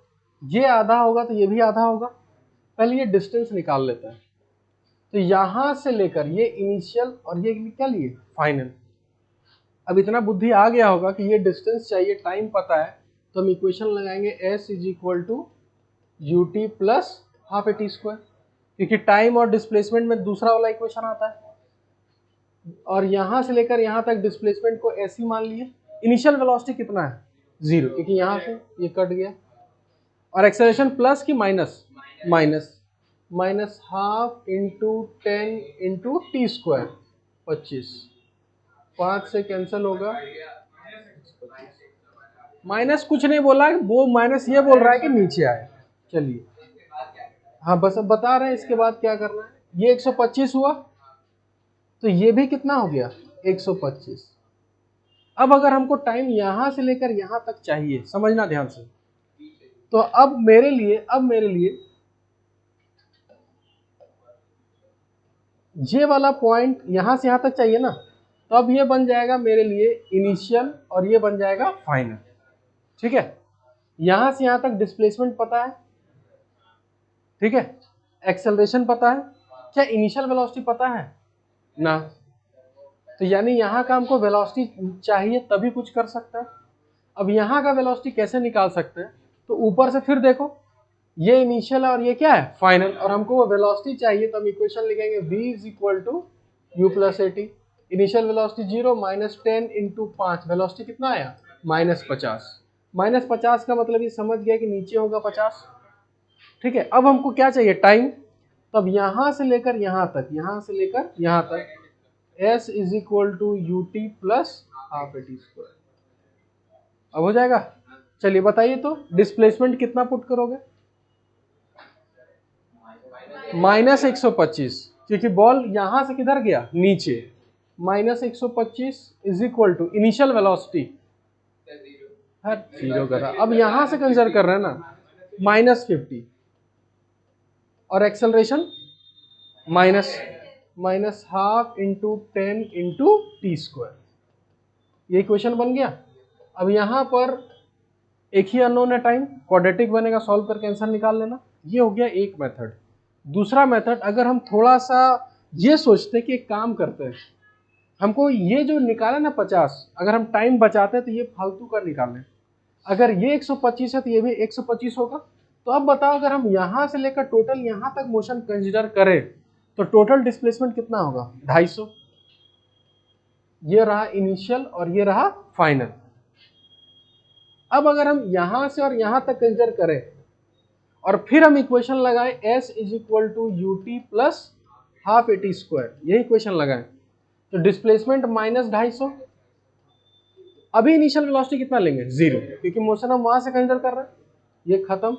Speaker 1: ये आधा होगा तो ये भी आधा होगा, पहले ये डिस्टेंस निकाल लेते हैं। तो यहां से लेकर ये इनिशियल और ये क्या लिए, फाइनल। अब इतना बुद्धि आ गया होगा कि ये डिस्टेंस चाहिए, टाइम पता है, तो हम इक्वेशन लगाएंगे s is equal to u t plus half a t square, क्योंकि टाइम और डिस्प्लेसमेंट में दूसरा वाला इक्वेशन आता है। और यहां से लेकर यहां तक डिस्प्लेसमेंट को ऐसे मान लिए। इनिशियल वेलोसिटी कितना है, 0, क्योंकि यहां से ये कट गया। और एक्सेलरेशन प्लस की minus, minus half into 10 into T square, 25, 5 से कैंसिल होगा, माइनस कुछ नहीं बोला, वो माइनस ये बोल रहा है कि नीचे आए। चलिए, हाँ बस अब बता रहे हैं इसके बाद क्या करना है। ये 125 हुआ, तो ये भी कितना हो गया, 125। अब अगर हमको टाइम यहां से लेकर यहां तक चाहिए, समझना ध्यान से, तो अब मेरे लिए ये वाला पॉइंट यहां से यहां तक चाहिए ना, तो अब ये बन जाएगा मेरे लिए इनिशियल और ये बन जाएगा फाइनल, ठीक है। यहां से यहां तक डिस्प्लेसमेंट पता है, ठीक है, एक्सेलरेशन पता है, क्या इनिशियल वेलोसिटी पता है ना, तो यानी यहाँ का हमको वेलोसिटी चाहिए तभी कुछ कर सकता है। अब यहाँ का वेलोसिटी कैसे निकाल सकते हैं, तो ऊपर से फिर देखो, ये इनिशियल है और ये क्या है, फाइनल, और हमको वो वेलोसिटी चाहिए, तो हम इक्वेशन लिखेंगे v is equal to u plus a t. Initial velocity 0 minus 10 into 5, velocity कितना आया, -50। -50 का मतलब ये समझ गया कि नीचे होगा 50, ठीक है। अब हमको क्या चाहिए, टाइम। तब यहां से लेकर यहां तक, यहां से लेकर यहां तक s is equal to u t plus half a t square. अब हो जाएगा। चलिए बताइए तो डिस्प्लेसमेंट कितना पुट करोगे, -125, क्योंकि बॉल यहां से किधर गया, नीचे। -125 is equal to initial velocity, हर 0 कर रहा, अब यहां से कंसिडर कर रहे हैं ना, -50, और acceleration minus half into 10 into T square, ये इक्वेशन बन गया। अब यहां पर एक ही अननोन है, टाइम, क्वाड्रेटिक बनेगा, सॉल्व करके आंसर निकाल लेना। ये हो गया एक मेथड। दूसरा मेथड, अगर हम थोड़ा सा ये सोचते कि एक काम करते हैं, हमको ये जो निकाला ना 50, अगर हम टाइम बचाते हैं तो ये फालतू का निकालें। अगर ये 125 है तो ये भी 125 होगा। तो अब बताओ, अगर हम यहां से लेकर टोटल यहां तक मोशन कंसिडर करें तो टोटल डिस्प्लेसमेंट कितना होगा, 250। ये रहा इनिशियल और ये रहा फाइनल। अब अगर हम यहां से और यहां तक कंसिडर करें और फिर हम इक्वेशन लगाएं s is equal to u t plus half a t square, यही इक्वेशन लगाएं, तो डिस्प्लेसमेंट -250। अभी इनिशियल वेलोसिटी कितना लेंगे, 0, क्योंकि मोशन हम वहां से कंसिडर कर रहे हैं, ये खत्म,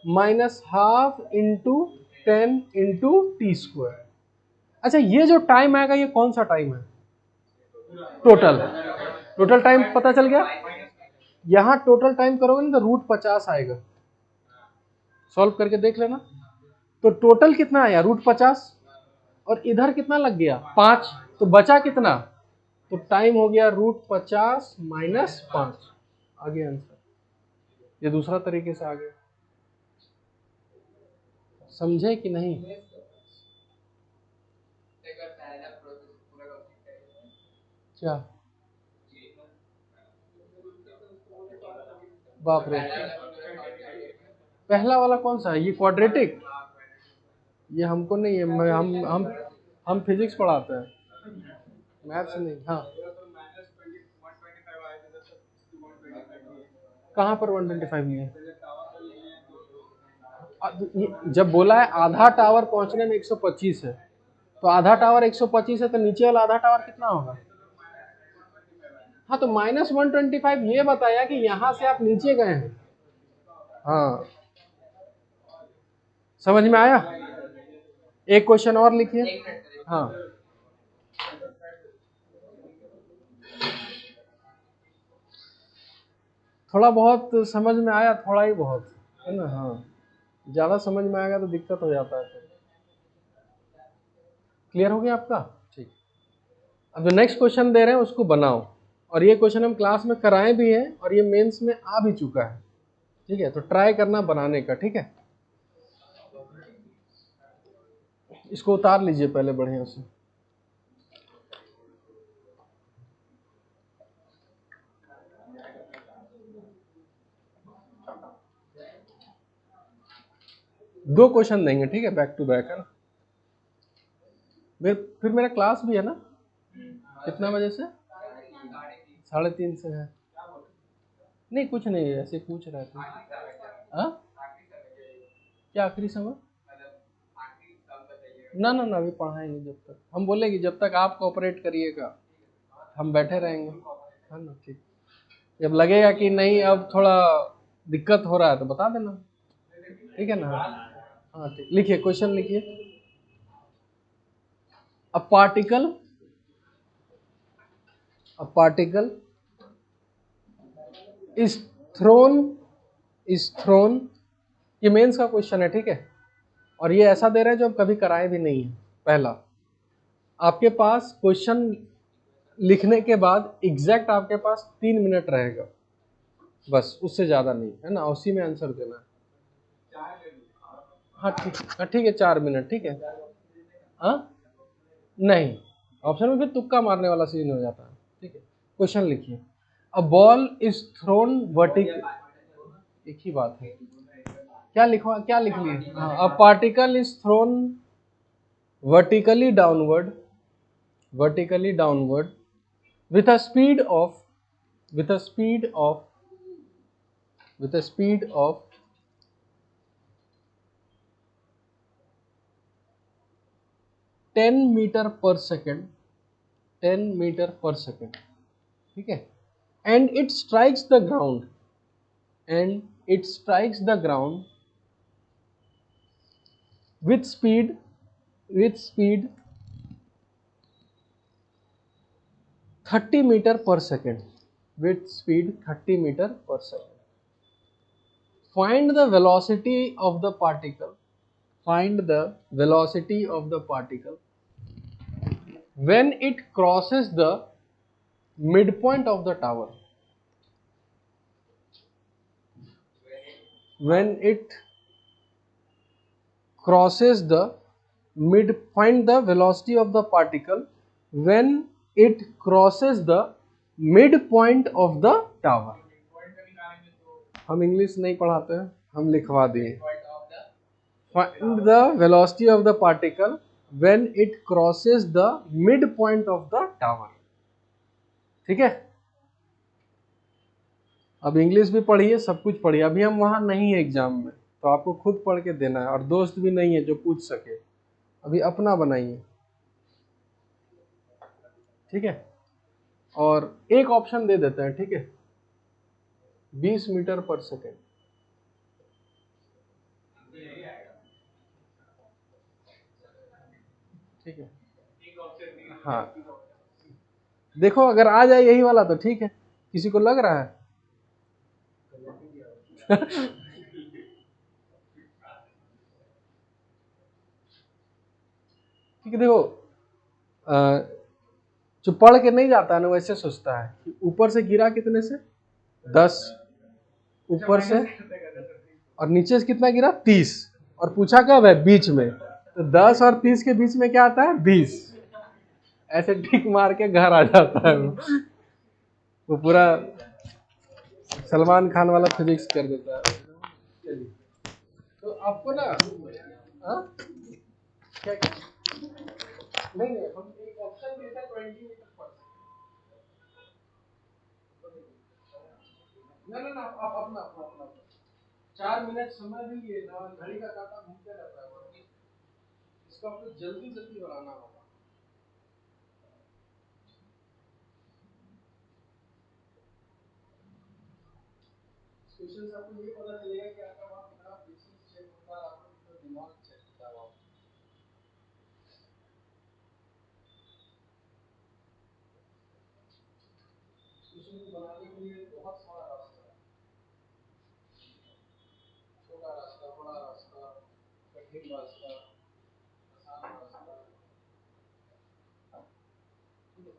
Speaker 1: minus half into 10 into T square. अच्छा, ये जो टाइम आएगा ये कौन सा टाइम है, टोटल टाइम पता चल गया। यहां टोटल टाइम करोगे ना तो √50 आएगा, सॉल्व करके देख लेना। तो टोटल कितना आया, √50, और इधर कितना लग गया, 5, तो बचा कितना, तो टाइम हो गया √50 माइनस 5। आ गया आंसर, ये दूसरा तरीके से आ गया। समझे कि नहीं, क्या, बाप रे, पहला वाला कौन सा है, ये क्वाड्रेटिक, ये हमको नहीं है, हम फिजिक्स पढ़ाते हैं, मैथ्स नहीं। हाँ कहाँ पर 125 लिए? जब बोला है आधा टावर पहुंचने में 125 है, तो आधा टावर 125 है, तो नीचे वाला आधा टावर कितना होगा? हाँ, तो -125 ये बताया कि यहां से आप नीचे गए हैं। हाँ, समझ में आया? एक क्वेश्चन और लिखिए। हाँ, थोड़ा बहुत समझ में आया, थोड़ा ही बहुत है ना। हाँ, ज्यादा समझ में आएगा तो दिक्कत हो जाता है। क्लियर हो गया आपका? ठीक। अब जो नेक्स्ट क्वेश्चन दे रहे हैं उसको बनाओ, और ये क्वेश्चन हम क्लास में कराए भी हैं और ये मेंस में आ भी चुका है। ठीक है, तो ट्राई करना बनाने का। ठीक है, इसको उतार लीजिए पहले बढ़िया से। दो क्वेश्चन देंगे, ठीक है, बैक टू बैक है ना। फिर मेरा क्लास भी है ना, कितना बजे से? 3:30 से है। नहीं, कुछ नहीं है, ऐसे पूछ रहे थे। हाँ, क्या आखिरी समय? ना ना ना, अभी पढ़ाएंगे जब तक, हम बोले कि जब तक आप कोऑपरेट करिएगा हम बैठे रहेंगे, है ना। ठीक, जब लगेगा कि नहीं अब थोड़ा दिक्कत हो रहा है तो बता देना, ठीक है ना। हाँ ठीक, लिखिए क्वेश्चन लिखिए। अ पार्टिकल इज थ्रोन ये मेंस का क्वेश्चन है, ठीक है। और ये ऐसा दे रहे हैं जो हम कभी कराए भी नहीं है। पहला, आपके पास क्वेश्चन लिखने के बाद एग्जैक्ट आपके पास 3 मिनट रहेगा, बस उससे ज्यादा नहीं, है ना। उसी में आंसर देना है। हाँ ठीक, हाँ ठीक है, 4 मिनट, ठीक है। हाँ नहीं, ऑप्शन में फिर तुक्का मारने वाला सीन हो जाता है। ठीक है, क्वेश्चन लिखिए। अ बॉल इज थ्रोन वर्टिकल, एक ही बात है, क्या लिखवा, क्या लिख लिए? हाँ, a particle is throne vertically downward with a speed of with a speed of with a speed of 10 meter per second, 10 meter per second, ठीक है। and it strikes the ground and it strikes the ground with speed 30 meter per second, with speed 30 meter per second. Find the velocity of the particle. Find the velocity of the particle when it crosses the midpoint of the tower. When it crosses the find the velocity of the particle when it crosses the midpoint of the tower. हम इंग्लिश नहीं पढ़ाते हैं, हम लिखवा दिए। Find the velocity of the particle when it crosses the midpoint of the tower. ठीक है, अब इंग्लिश भी पढ़िए, सब कुछ पढ़िए। अभी हम वहां नहीं है एग्जाम में, तो आपको खुद पढ़ के देना है, और दोस्त भी नहीं है जो पूछ सके, अभी अपना बनाइए, ठीक है। और एक ऑप्शन दे देते हैं, ठीक है, 20 मीटर पर सेकेंड, ठीक है। हाँ, देखो अगर आ जाए यही वाला तो ठीक है, किसी को लग रहा है? ठीक है, देखो जो पढ़ के नहीं जाता है ना, वैसे सोचता है कि ऊपर से गिरा कितने से? 10, ऊपर से, और नीचे से कितना गिरा? 30, और पूछा कब है? बीच में, तो 10 और 30 के बीच में क्या आता है? 20। ऐसे टिक मार के घर आ जाता है वो पूरा सलमान खान वाला फिजिक्स कर देता है। चलिए, तो आपको ना क्या नहीं नहीं, हम एक ऑप्शन देते हैं 20 मीटर पर। ना ना ना, आप अपना अपना अपना 4 मिनट समय दीजिए ना, घड़ी का कांटा घूमते रहता है बस। इसको आपको जल्दी जल्दी बनाना होगा। क्वेश्चन से आपको ये पता चलेगा कि आपका वहाँ कितना पेशेंस चेक होता है, आपका कितना दिमाग चेक होता है वहाँ। क्वेश्चन को बनाने के लिए बहुत सारा रास्ता है, छोटा रास्ता, बड़ा रास्ता, कठिन रास्ता, आसान रास्ता।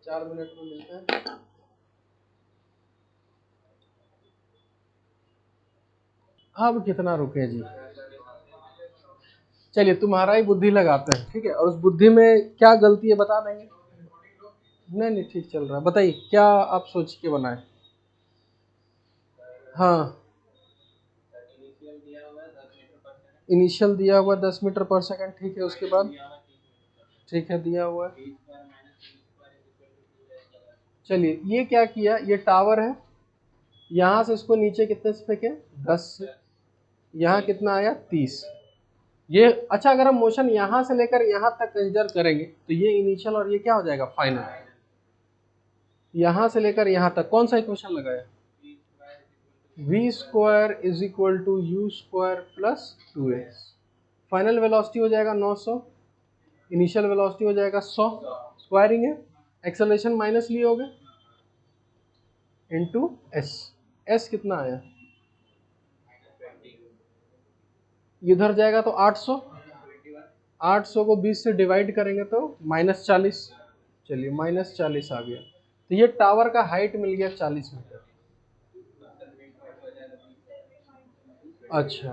Speaker 1: 4 मिनट में मिलते हैं। अब कितना रुके जी, चलिए तुम्हारा ही बुद्धि लगाते हैं, ठीक है, और उस बुद्धि में क्या गलती है बता देंगे। नहीं नहीं ठीक चल रहा है, बताइए क्या आप सोच के बनाए। हाँ, इनिशियल दिया हुआ 10 मीटर पर सेकंड, ठीक है, उसके बाद ठीक है दिया हुआ है। चलिए ये क्या किया, ये टावर है, यहाँ से इसको नीचे कितने से फेंके 10 से, यहाँ कितना आया 30। ये अच्छा, अगर हम मोशन यहाँ से लेकर यहाँ तक कंसिडर करेंगे तो ये इनिशियल और ये क्या हो जाएगा फाइनल। यहाँ से लेकर यहाँ तक कौन सा इक्वेशन लगाया, v square is equal to u square plus 2x। Final velocity हो जाएगा 900, इनिशियल वेलोसिटी हो जाएगा 100, स्क्वायरिंग है, एक्सेलरेशन माइनस लिए होगे इनटू एस। एस कितना आया, इधर जाएगा तो 800, 800 को 20 से डिवाइड करेंगे तो -40। चलिए -40 आ गया, तो ये टावर का हाइट मिल गया 40 मीटर। अच्छा,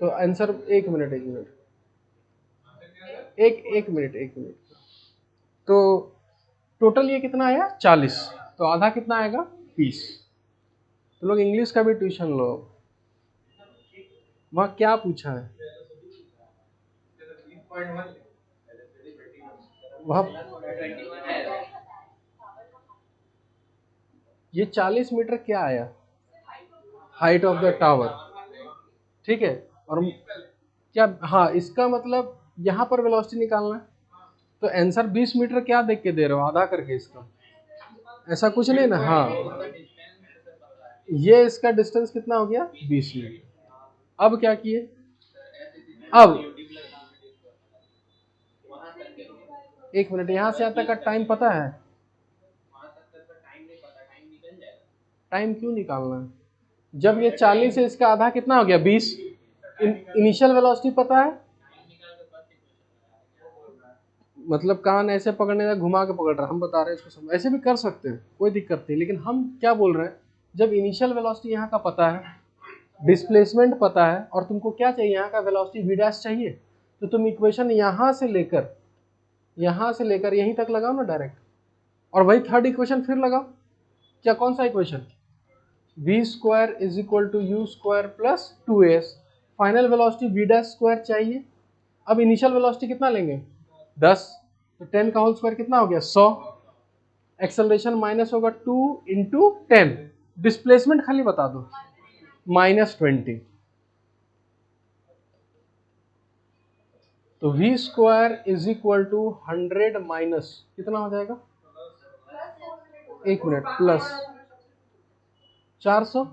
Speaker 1: तो आंसर, एक मिनट एक मिनट, एक मिनट, तो टोटल ये कितना आया 40, तो आधा कितना आएगा 20। तो लोग इंग्लिश का भी ट्यूशन लो, वहाँ क्या पूछा है वहाँ, ये 40 मीटर क्या आया हाइट ऑफ द टावर, ठीक है, और क्या, हाँ इसका मतलब यहाँ पर वेलोसिटी निकालना है, तो आंसर 20 मीटर क्या देख के दे रहे हो आधा करके इसका, ऐसा कुछ नहीं ना। हाँ, ये इसका डिस्टेंस कितना हो गया 20 मीटर। अब क्या किए, अब एक मिनट, यहाँ से यहाँ तक का टाइम पता है, टाइम क्यों निकालना है, जब ये 40 है इसका आधा कितना हो गया 20। इनिशियल वेलोसिटी पता है, मतलब कान ऐसे पकड़ने का घुमा के पकड़ रहा है, हम बता रहे हैं इसको समझ, ऐसे भी कर सकते हैं कोई दिक्कत नहीं, लेकिन हम क्या बोल रहे हैं, जब इनिशियल वेलोसिटी यहाँ का पता है, डिस्प्लेसमेंट पता है, और तुमको क्या चाहिए यहाँ का वेलोसिटी v डैश चाहिए, तो तुम इक्वेशन यहाँ से लेकर यहीं तक लगाओ ना डायरेक्ट, और वही थर्ड इक्वेशन फिर लगाओ, क्या कौन सा equation, v square is equal to u square plus 2s। Final velocity v dash square चाहिए, अब इनिशियल वेलोसिटी कितना लेंगे 10, तो 10 का होल स्क्वायर कितना हो गया 100, एक्सेलरेशन माइनस होगा 2 इंटू 10, डिस्प्लेसमेंट खाली बता दो -20, तो v square is equal to 100 minus कितना हो जाएगा, एक मिनट, प्लस 400,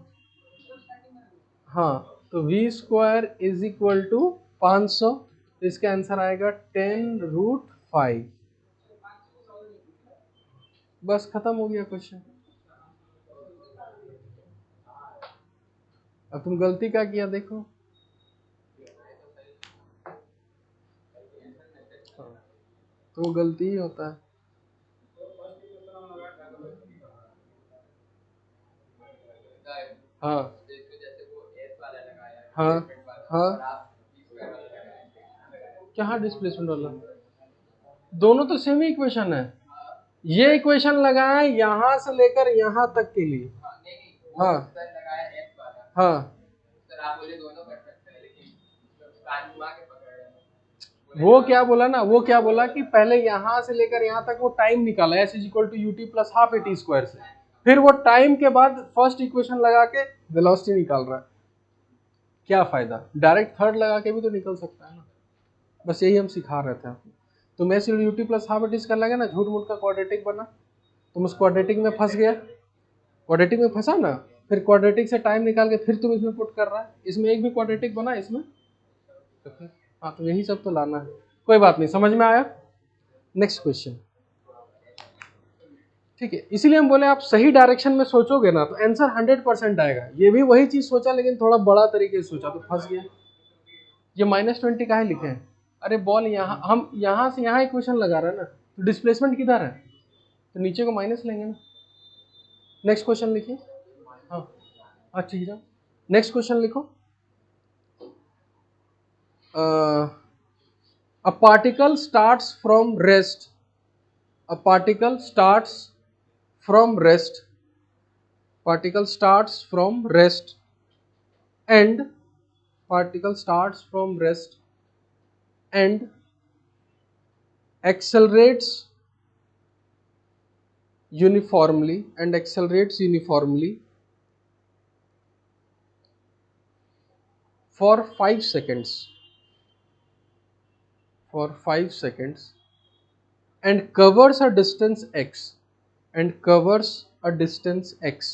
Speaker 1: हाँ, तो v square is equal to 500, तो इसका आंसर आएगा 10√5। बस खत्म हो गया क्वेश्चन। अब तुम गलती क्या किया देखो, तो वो गलती ही होता है। हाँ हाँ हाँ, क्या डिस्प्लेसमेंट वाला, दोनों तो सेम ही इक्वेशन है, ये इक्वेशन लगाए यहाँ से लेकर यहाँ तक के लिए। हाँ हाँ, वो क्या बोला ना, वो क्या बोला कि पहले यहां से लेकर यहां तक वो टाइम निकाला s is equal to u t plus half a t square से, फिर वो टाइम के बाद फर्स्ट इक्वेशन लगा के वेलोसिटी निकाल रहा है। क्या फायदा, डायरेक्ट थर्ड लगा के भी तो निकल सकता है ना। बस यही हम सिखा रहे थे आपको। तो मैं सिर्फ you t plus half a T कर लगे ना, झूठ मूठ का क्वाड्रेटिक बना, तुम उस क्वाड्रेटिक में फंस गया, क्वाड्रेटिक में फंसा ना, फिर क्वाड्रेटिक से टाइम निकाल के फिर तुम इसमें पुट कर रहा है, इसमें एक भी क्वाड्रेटिक बना इसमें तो फिर हाँ, तो यही सब तो लाना है। कोई बात नहीं, समझ में आया। Next question. ठीक है, इसीलिए हम बोले आप सही डायरेक्शन में सोचोगे ना तो आंसर 100% आएगा। ये भी वही चीज सोचा लेकिन थोड़ा बड़ा तरीके से सोचा तो फंस गया। ये -20 काहे लिखे हैं, अरे बॉल यहाँ, हम यहाँ से यहाँ इक्वेशन लगा रहे हैं ना, तो डिस्प्लेसमेंट किधर है, तो नीचे को माइनस लेंगे ना। नेक्स्ट क्वेश्चन लिखिए। हाँ हाँ ठीक है, नेक्स्ट क्वेश्चन लिखो। A particle starts from rest, a particle starts from rest, particle starts from rest and particle starts from rest and accelerates uniformly for 5 seconds, for 5 seconds and covers a distance x, and covers a distance x,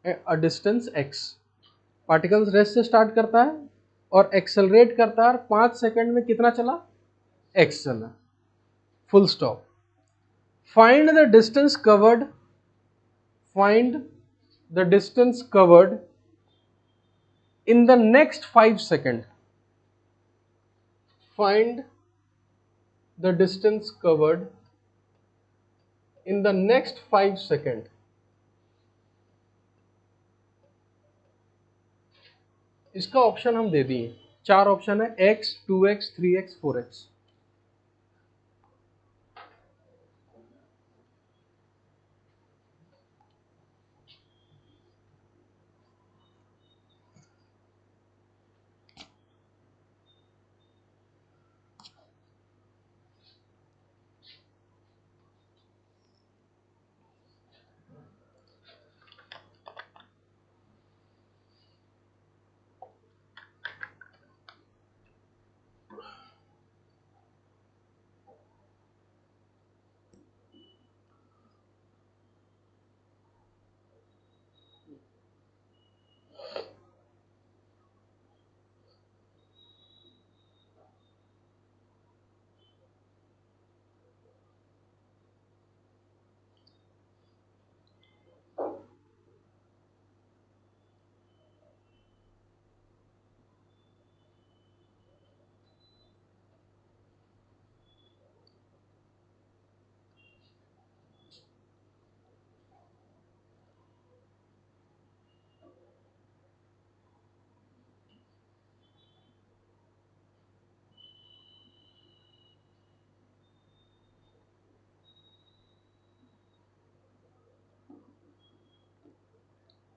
Speaker 1: a distance x। Particle rest से स्टार्ट करता है और एक्सेलरेट करता है, 5 सेकंड में कितना चला, x चला, full stop। Find the distance covered, find the distance covered in the next 5 seconds, find the distance covered in the next 5 seconds। इसका ऑप्शन हम दे दिए, 4 ऑप्शन है, x, 2x, 3x, 4x।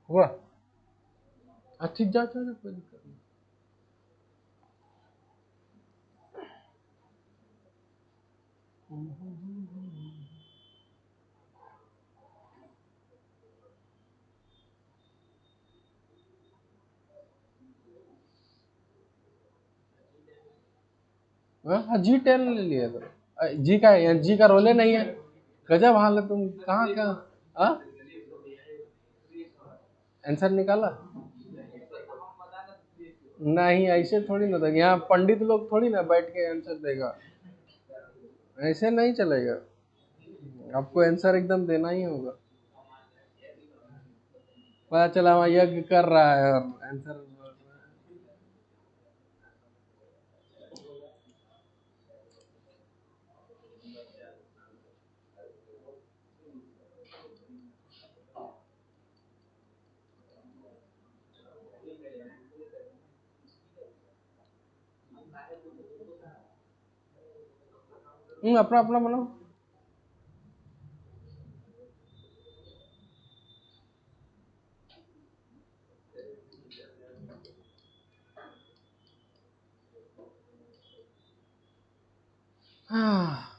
Speaker 1: हुआ, ठीक, जा कोई दिक्कत नहीं। हाँ G10 ले लिया तो जी का है, जी का रोले नहीं है। गजब हाल है, तुम कहाँ कहाँ आंसर निकाला। नहीं ऐसे थोड़ी ना था, यहाँ पंडित लोग थोड़ी ना बैठ के आंसर देगा, ऐसे नहीं चलेगा, आपको आंसर एकदम देना ही होगा। पता चला वहाँ यज्ञ कर रहा है और आंसर। अपना अपना बनाओ। हाँ